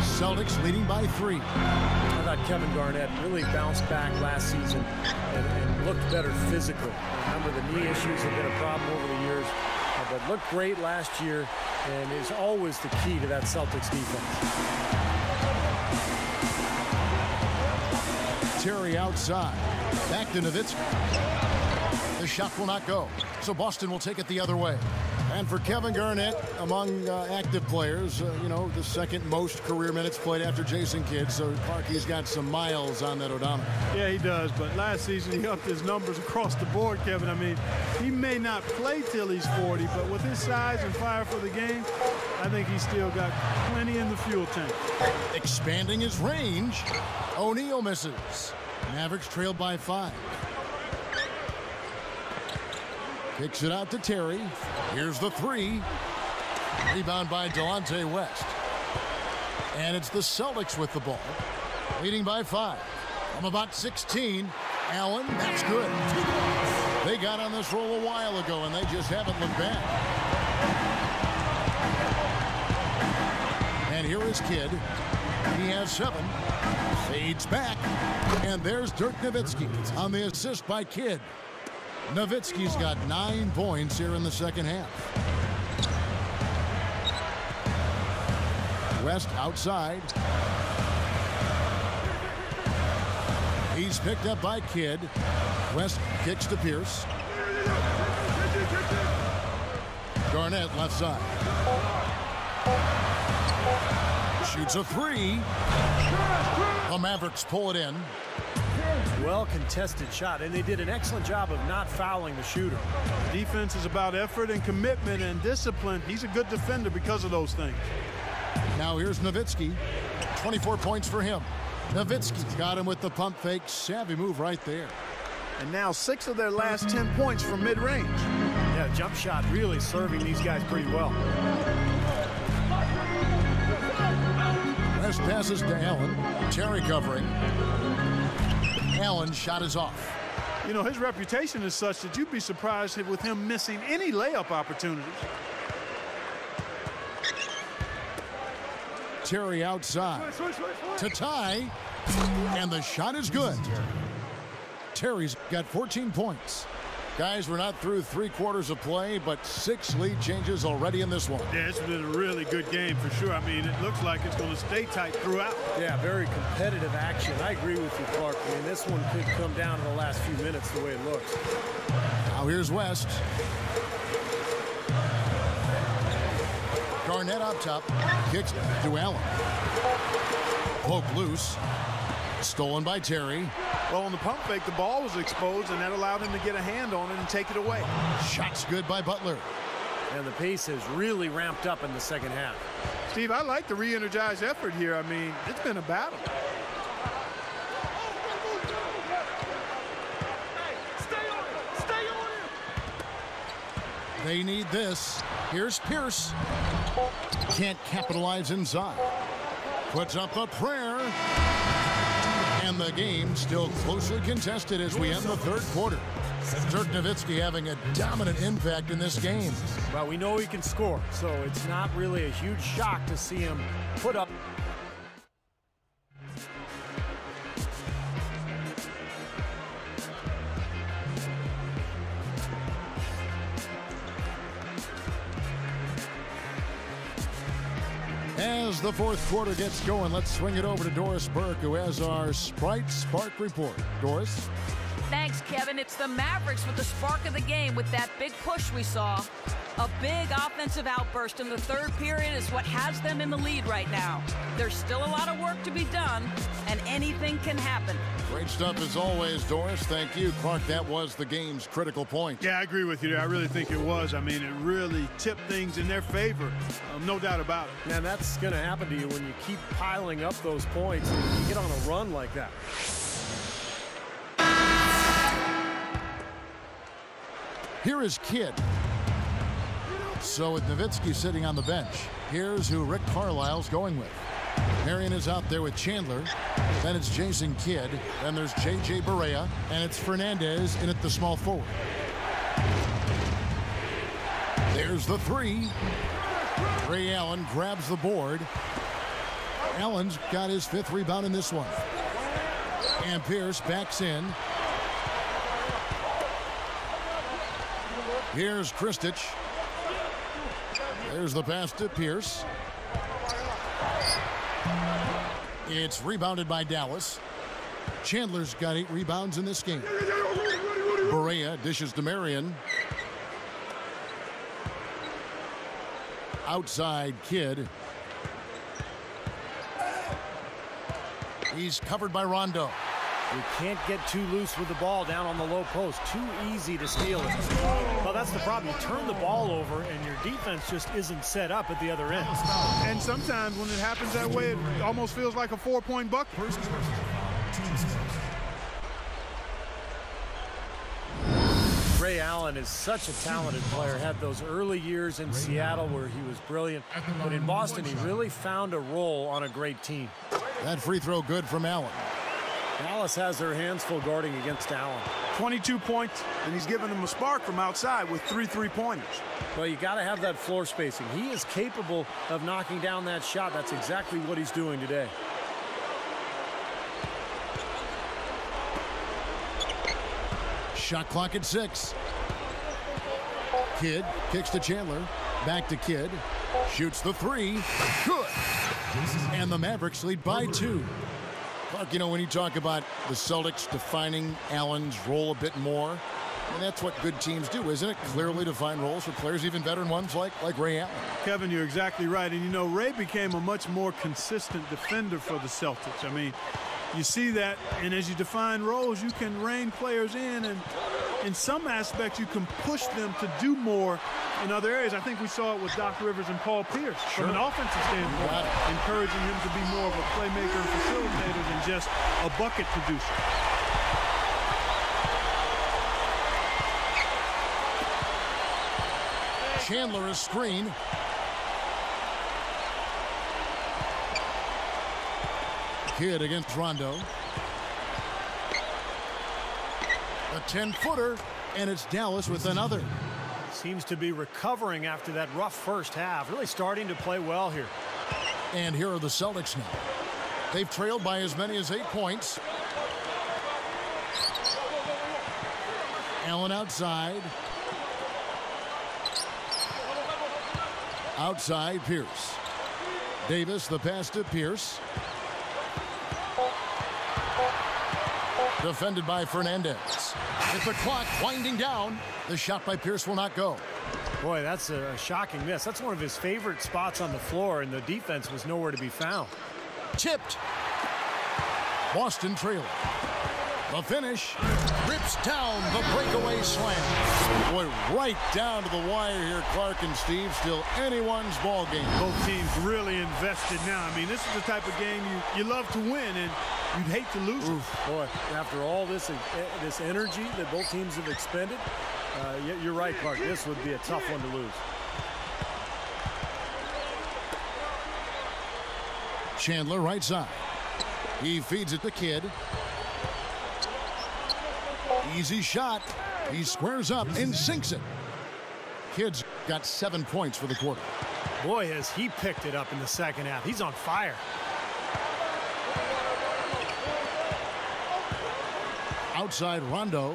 Celtics leading by 3. I thought Kevin Garnett really bounced back last season and looked better physically. Remember, the knee issues have been a problem over the years, but looked great last year and is always the key to that Celtics defense. Terry outside. Back to Nowitzki. The shot will not go, so Boston will take it the other way. And for Kevin Garnett, among active players, the second most career minutes played after Jason Kidd. So Clark, he's got some miles on that odometer. Yeah, he does. But last season, he upped his numbers across the board, Kevin. I mean, he may not play till he's 40, but with his size and fire for the game, I think he's still got plenty in the fuel tank. Expanding his range. O'Neal misses. Mavericks trailed by 5. Kicks it out to Terry. Here's the 3. Rebound by Delonte West. And it's the Celtics with the ball. Leading by 5. From about 16. Allen, that's good. They got on this roll a while ago, and they just haven't looked back. And here is Kidd. He has 7. Fades back. And there's Dirk Nowitzki on the assist by Kidd. Nowitzki's got 9 points here in the second half. West outside. He's picked up by Kidd. West kicks to Pierce. Garnett left side. Shoots a 3. The Mavericks pull it in. Well-contested shot, and they did an excellent job of not fouling the shooter. Defense is about effort and commitment and discipline. He's a good defender because of those things. Now here's Nowitzki. 24 points for him. Nowitzki's got him with the pump fake. Savvy move right there. And now 6 of their last 10 points from mid-range. Yeah, jump shot really serving these guys pretty well. West passes to Allen. Terry covering. Allen's shot is off. You know, his reputation is such that you'd be surprised with him missing any layup opportunities. Terry outside to tie, and the shot is good. Terry's got 14 points. Guys, we're not through 3 quarters of play, but 6 lead changes already in this one. Yeah, it's been a really good game for sure. I mean, it looks like it's going to stay tight throughout. Yeah, very competitive action. I agree with you, Clark. I mean, this one could come down to the last few minutes the way it looks. Now here's West. Garnett up top. Kicks to Allen. Poke loose. Stolen by Terry. Well, on the pump fake, the ball was exposed, and that allowed him to get a hand on it and take it away. Shot's good by Butler. And the pace has really ramped up in the second half. Steve, I like the re-energized effort here. I mean, it's been a battle. They need this. Here's Pierce. Can't capitalize inside. Puts up a prayer. And the game still closely contested as we end the third quarter. Dirk Nowitzki having a dominant impact in this game. Well, we know he can score, so it's not really a huge shock to see him put up. As the fourth quarter gets going, let's swing it over to Doris Burke, who has our Sprite Spark report. Doris? Thanks, Kevin. It's the Mavericks with the spark of the game with that big push we saw. A big offensive outburst in the third period is what has them in the lead right now. There's still a lot of work to be done, and anything can happen. Great stuff as always, Doris. Thank you. Clark, that was the game's critical point. Yeah, I agree with you there. I really think it was. I mean, it really tipped things in their favor. No doubt about it. Man, that's going to happen to you when you keep piling up those points and you get on a run like that. Here is Kidd. So with Nowitzki sitting on the bench, here's who Rick Carlisle's going with. Marion is out there with Chandler. Then it's Jason Kidd. Then there's J.J. Barea. And it's Fernandez in at the small forward. There's the 3. Ray Allen grabs the board. Allen's got his 5th rebound in this one. And Pierce backs in. Here's Kristich. There's the pass to Pierce. It's rebounded by Dallas. Chandler's got 8 rebounds in this game. Barea dishes to Marion. Outside Kidd. He's covered by Rondo. You can't get too loose with the ball down on the low post. Too easy to steal it. Well, that's the problem. You turn the ball over and your defense just isn't set up at the other end. And sometimes when it happens that way, it almost feels like a 4-point bucket. Ray Allen is such a talented player. Had those early years in Seattle where he was brilliant. But in Boston, he really found a role on a great team. That free throw good from Allen. Dallas has their hands full guarding against Allen. 22 points, and he's giving them a spark from outside with 3 3-pointers. Well, you got to have that floor spacing. He is capable of knocking down that shot. That's exactly what he's doing today. Shot clock at 6. Kidd kicks to Chandler. Back to Kidd. Shoots the 3. Good. And the Mavericks lead by 2. Clark, you know, when you talk about the Celtics defining Allen's role a bit more, and that's what good teams do, isn't it? Clearly defined roles for players, even veteran ones like Ray Allen. Kevin, you're exactly right. And, you know, Ray became a much more consistent defender for the Celtics. I mean, you see that, and as you define roles, you can rein players in, and in some aspects, you can push them to do more in other areas. I think we saw it with Doc Rivers and Paul Pierce. Sure. From an offensive standpoint, encouraging him to be more of a playmaker and facilitator than just a bucket producer. Chandler a screen. Kidd against Rondo. A 10-footer, and it's Dallas with another. Seems to be recovering after that rough first half. Really starting to play well here. And here are the Celtics now. They've trailed by as many as 8 points. Allen outside. Outside Pierce. Davis, the pass to Pierce. Defended by Fernandez. With the clock winding down, the shot by Pierce will not go. Boy, that's a shocking miss. That's one of his favorite spots on the floor, and the defense was nowhere to be found. Tipped. Boston trailing. The finish. Rips down the breakaway slam. Boy, right down to the wire here, Clark and Steve. Still anyone's ball game. Both teams really invested now. I mean, this is the type of game you love to win, and you'd hate to lose it. Boy, after all this energy that both teams have expended, you're right, Clark. This would be a tough one to lose. Chandler right side. He feeds it to Kidd. Easy shot. He squares up and sinks it. Kidd's got 7 points for the quarter. Boy, has he picked it up in the second half. He's on fire. Outside Rondo.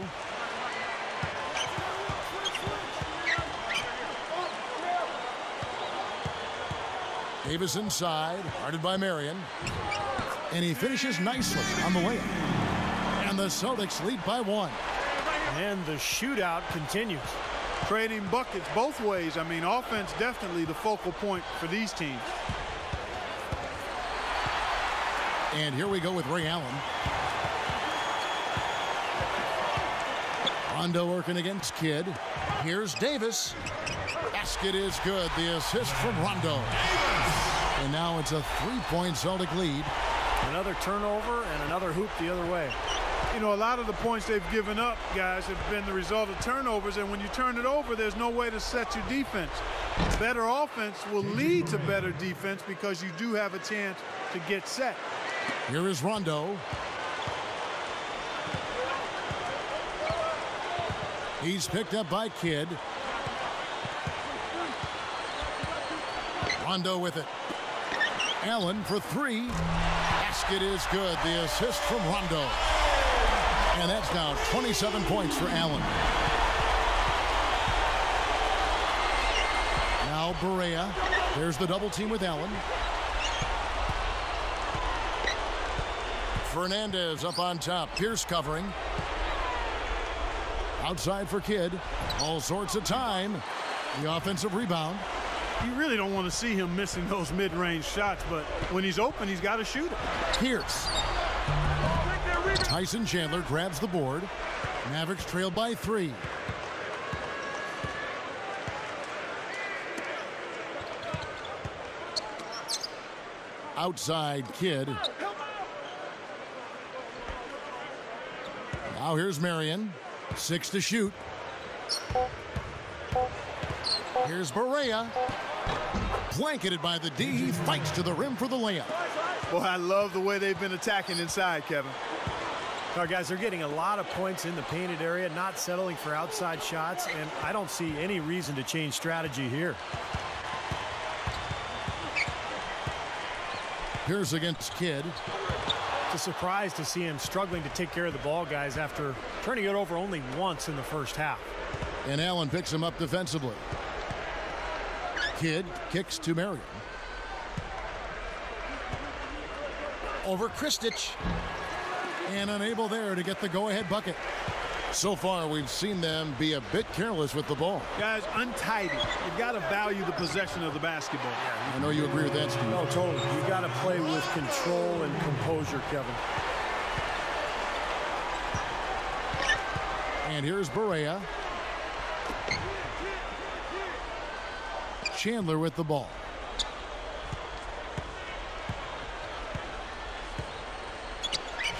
Davis inside, guarded by Marion. And he finishes nicely on the layup. And the Celtics lead by 1. And the shootout continues. Trading buckets both ways. I mean, offense definitely the focal point for these teams. And here we go with Ray Allen. Rondo working against Kidd. Here's Davis. Basket is good. The assist from Rondo. And now it's a 3-point Celtic lead. Another turnover and another hoop the other way. You know, a lot of the points they've given up, guys, have been the result of turnovers. And when you turn it over, there's no way to set your defense. Better offense will lead to better defense because you do have a chance to get set. Here is Rondo. He's picked up by Kidd. Rondo with it. Allen for three. Basket is good. The assist from Rondo. And that's now 27 points for Allen. Now Barea. There's the double team with Allen. Fernandez up on top. Pierce covering. Outside for Kidd. All sorts of time. The offensive rebound. You really don't want to see him missing those mid-range shots, but when he's open, he's got to shoot it. Pierce. Tyson Chandler grabs the board. Mavericks trailed by 3. Outside Kidd. Now here's Marion. 6 to shoot. Here's Barea. Blanketed by the D. He fights to the rim for the layup. Boy, I love the way they've been attacking inside, Kevin. All right, guys, they're getting a lot of points in the painted area, not settling for outside shots, and I don't see any reason to change strategy here. Pierce against Kidd. It's a surprise to see him struggling to take care of the ball, guys, after turning it over only once in the first half. And Allen picks him up defensively. Kidd kicks to Marion. Over Kristich. And unable there to get the go-ahead bucket. So far, we've seen them be a bit careless with the ball. Guys, untidy. You've got to value the possession of the basketball. I know you agree with that, Steve. No, totally. You've got to play with control and composure, Kevin. And here's Barea. Chandler with the ball.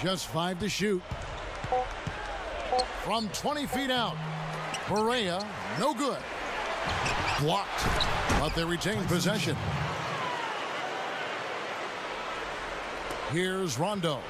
Just 5 to shoot. From 20 feet out. Barea, no good. Blocked, but they retain possession. Here's Rondo.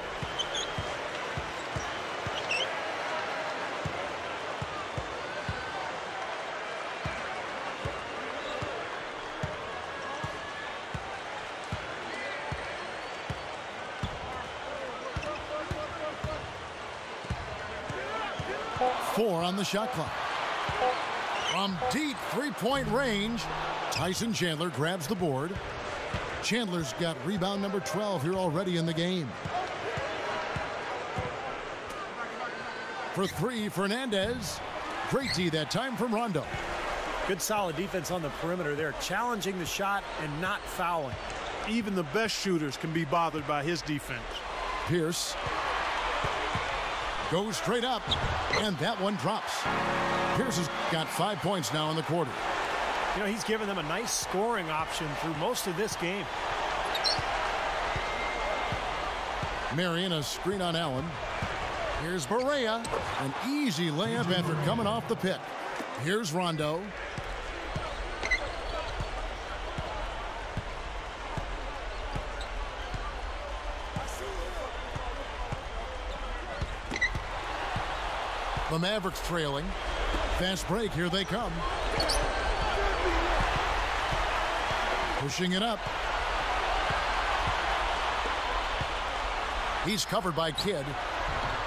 Four on the shot clock. From deep three-point range, Tyson Chandler grabs the board. Chandler's got rebound number 12 here already in the game. For 3, Fernandez. Great D that time from Rondo. Good solid defense on the perimeter there, challenging the shot and not fouling. Even the best shooters can be bothered by his defense. Pierce goes straight up, and that one drops. Pierce has got 5 points now in the quarter. You know, he's given them a nice scoring option through most of this game. Marion, a screen on Allen. Here's Barea, an easy layup after coming off the pick. Here's Rondo. The Mavericks trailing. Fast break, here they come. Pushing it up. He's covered by Kidd.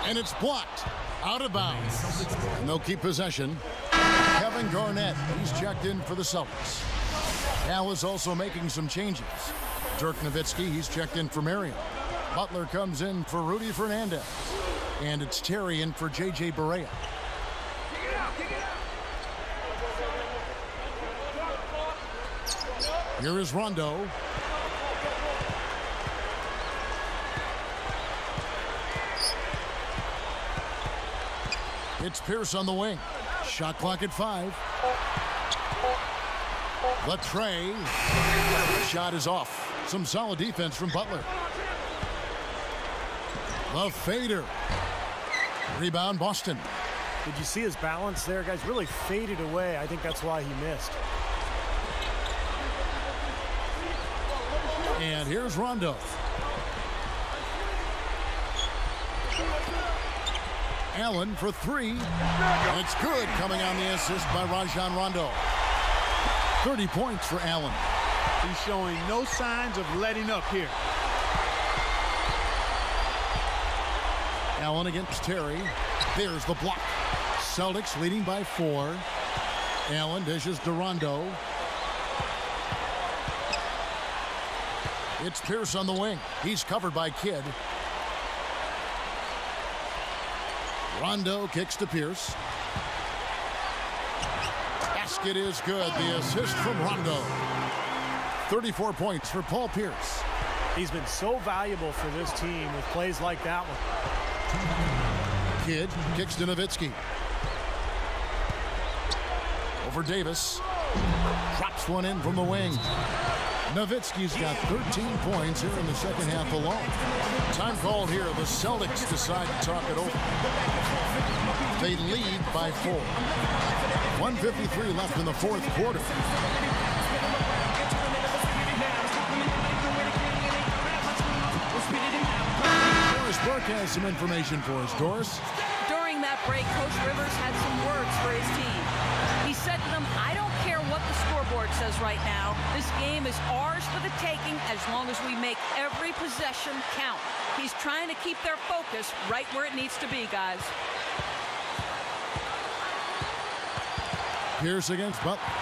And it's blocked. Out of bounds. And they'll keep possession. Kevin Garnett, he's checked in for the Celtics. Al is also making some changes. Dirk Nowitzki, he's checked in for Marion. Butler comes in for Rudy Fernandez. And it's Terry in for J.J. Barea. Here is Rondo. It's Pierce on the wing. Shot clock at 5. Latrey. Shot is off. Some solid defense from Butler. The fader. Rebound, Boston. Did you see his balance there, guys? Really faded away. I think that's why he missed. And here's Rondo. Allen for 3. It's good, coming on the assist by Rajon Rondo. 30 points for Allen. He's showing no signs of letting up here. Allen against Terry. There's the block. Celtics leading by 4. Allen dishes to Rondo. It's Pierce on the wing. He's covered by Kidd. Rondo kicks to Pierce. Basket is good. The assist from Rondo. 34 points for Paul Pierce. He's been so valuable for this team with plays like that one. Kidd kicks to Nowitzki. Over Davis. Drops one in from the wing. Nowitzki's got 13 points here in the second half alone. Time called here. The Celtics decide to talk it over. They lead by 4. 1:53 left in the fourth quarter. Doris Burke has some information for us. Doris? During that break, Coach Rivers had some words for his team. He said to them, I don't care what the scoreboard says right now. This game is ours for the taking as long as we make every possession count. He's trying to keep their focus right where it needs to be, guys. Pierce against Butler.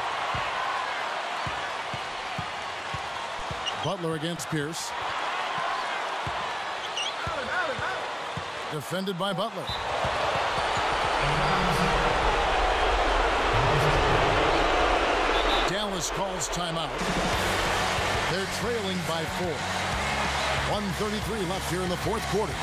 Butler against Pierce. Defended by Butler. Dallas calls timeout. They're trailing by 4. 1:33 left here in the fourth quarter.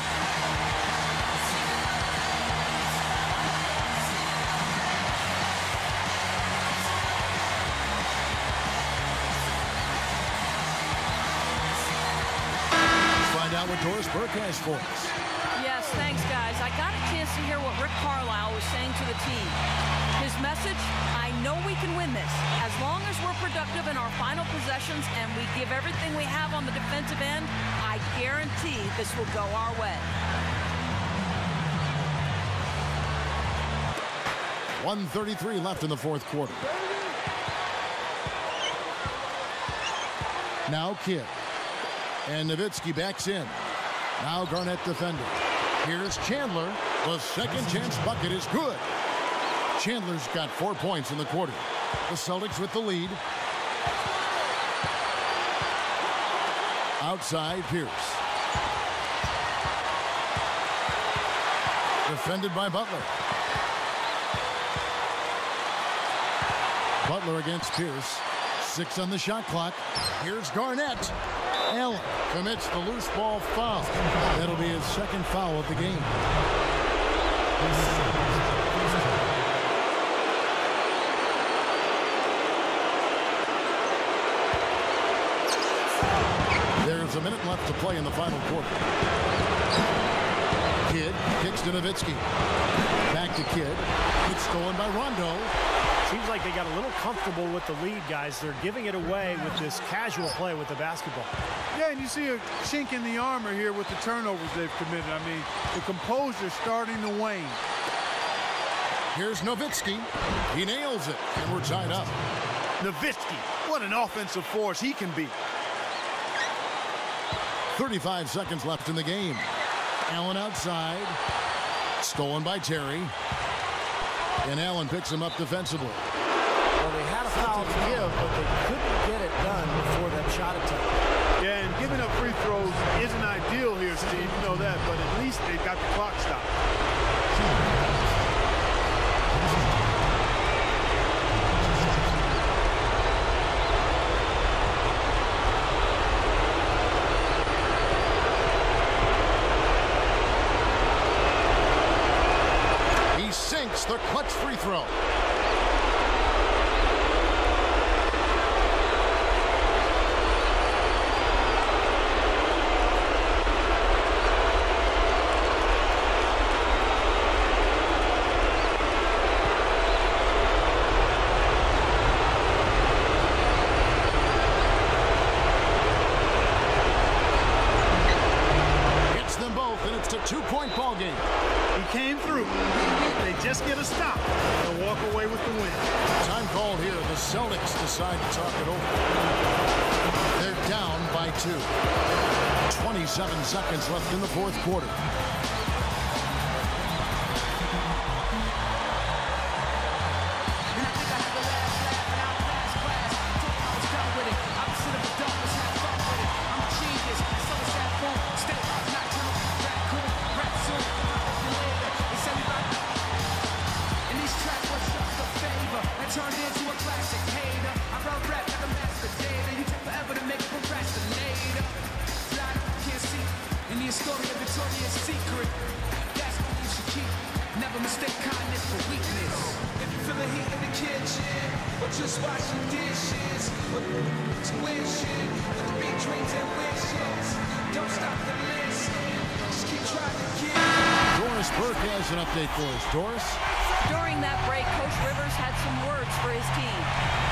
Find out what Doris Burke has for us. Yes, thanks, guys. I got a chance to hear what Rick Carlisle was saying to the team. His message, I know we can win this. As long as we're productive in our final possessions and we give everything we have on the defensive end, I guarantee this will go our way. 1:33 left in the fourth quarter. Now Kidd. And Nowitzki backs in. Now Garnett defending. Here's Chandler. The second chance bucket is good. Chandler's got 4 points in the quarter. The Celtics with the lead. Outside, Pierce. Defended by Butler. Butler against Pierce. 6 on the shot clock. Here's Garnett. Allen commits the loose ball foul. That'll be his second foul of the game. There's a minute left to play in the final quarter. Kidd kicks to Nowitzki. Back to Kidd. It's stolen by Rondo. Seems like they got a little comfortable with the lead, guys. They're giving it away with this casual play with the basketball. Yeah, and you see a chink in the armor here with the turnovers they've committed. I mean, the composure's starting to wane. Here's Nowitzki. He nails it, and we're tied up. Nowitzki, what an offensive force he can be. 35 seconds left in the game. Allen outside. Stolen by Terry. And Allen picks him up defensively. Well, they had a foul to give, but they couldn't get it done before that shot attempt. Yeah, and giving up free throws isn't ideal here, Steve. You know that, but at least they got the clock stopped. The clutch free throw. Gets them both, and it's a two-point ball game. He came through. They just get a stop and walk away with the win. Time called here. The Celtics decide to talk it over. 2. 27 seconds left in the fourth quarter. Turned into a classic hater. I wrote rap like a master data. You take forever to make a procrastinator. Fly, can't see. In the story of Victoria's Secret. That's what you should keep. Never mistake kindness for weakness. If you feel the heat in the kitchen, or just washing dishes, or tuition, or the big dreams and wishes. Don't stop to listen. Just keep trying to get. Doris Burke has an update for us. Doris? During that break, Coach Rivers had some words for his team.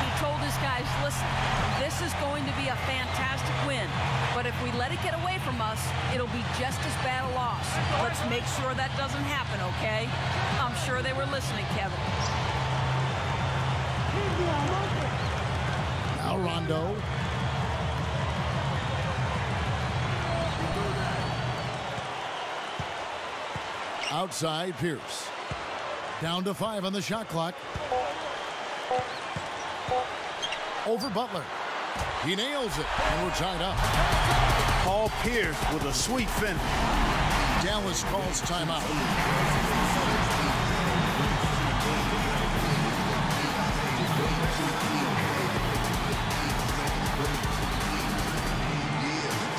He told his guys, listen, this is going to be a fantastic win, but if we let it get away from us, it'll be just as bad a loss. Let's make sure that doesn't happen, okay? I'm sure they were listening, Kevin. Now Rondo. Outside, Pierce. Down to 5 on the shot clock. Over Butler. He nails it, and we're tied up. Paul Pierce with a sweet finish. Dallas calls timeout.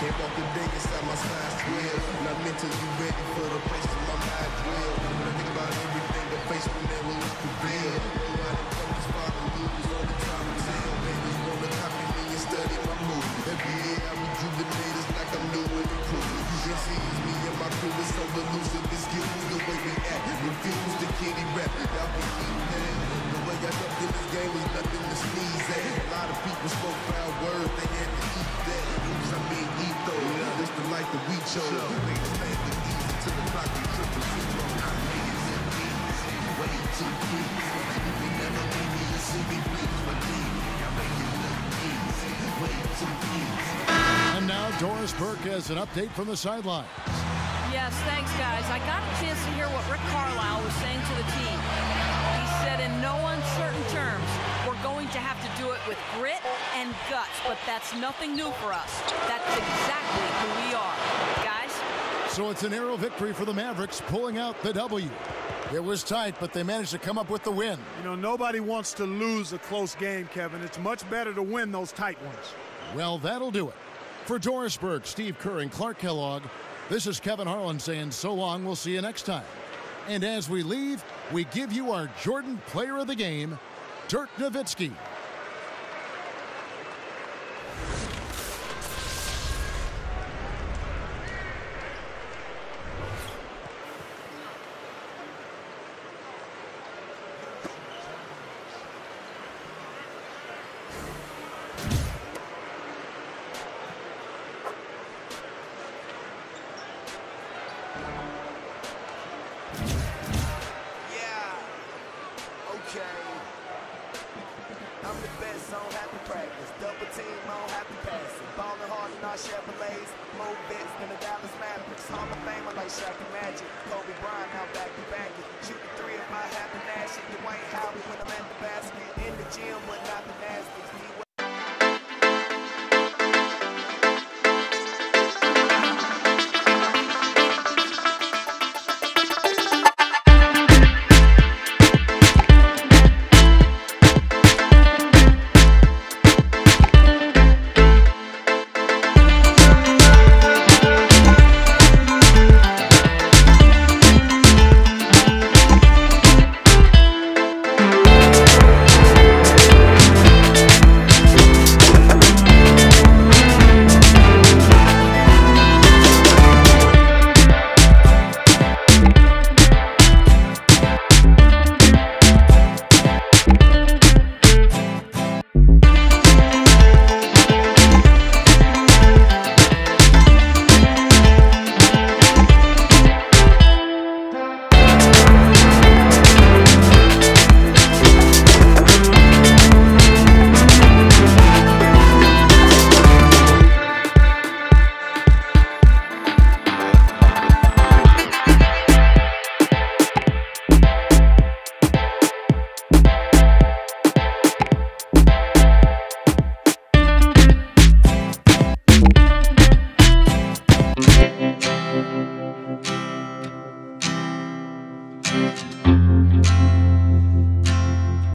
Can't walk a day inside my size 12. Not mentally ready for the place in my mind dwell. When I think about everything I face when they will look prevail. Know I done come this far to lose all the time to tell. Babies wanna copy me and study my move. Every year I rejuvenate, it's like I'm new and improved. You can see it's me and my crew is so elusive. It's skills the way we act. Refuse the kitty rap. Y'all can keep that. The way I jumped in this game was nothing to sneeze at. A lot of people spoke foul words, they had to eat that. I mean, this the life that we chose. Make the thing look easy to the clock we triple zero. I make it look easy, way too easy. You can never be me, you see me please with me. I make it look easy, way too easy. And now Doris Burke has an update from the sidelines. Yes, thanks, guys. I got a chance to hear what Rick Carlisle was saying to the team. He said in no uncertain terms, we're going to have to do it with grit and guts, but that's nothing new for us. That's exactly who we are. Guys? So it's a narrow victory for the Mavericks, pulling out the W. It was tight, but they managed to come up with the win. You know, nobody wants to lose a close game, Kevin. It's much better to win those tight ones. Well, that'll do it. For Doris Burke, Steve Kerr, and Clark Kellogg, this is Kevin Harlan saying so long. We'll see you next time. And as we leave, we give you our Jordan Player of the Game, Dirk Nowitzki. When I'm at the basket, in the gym, but not the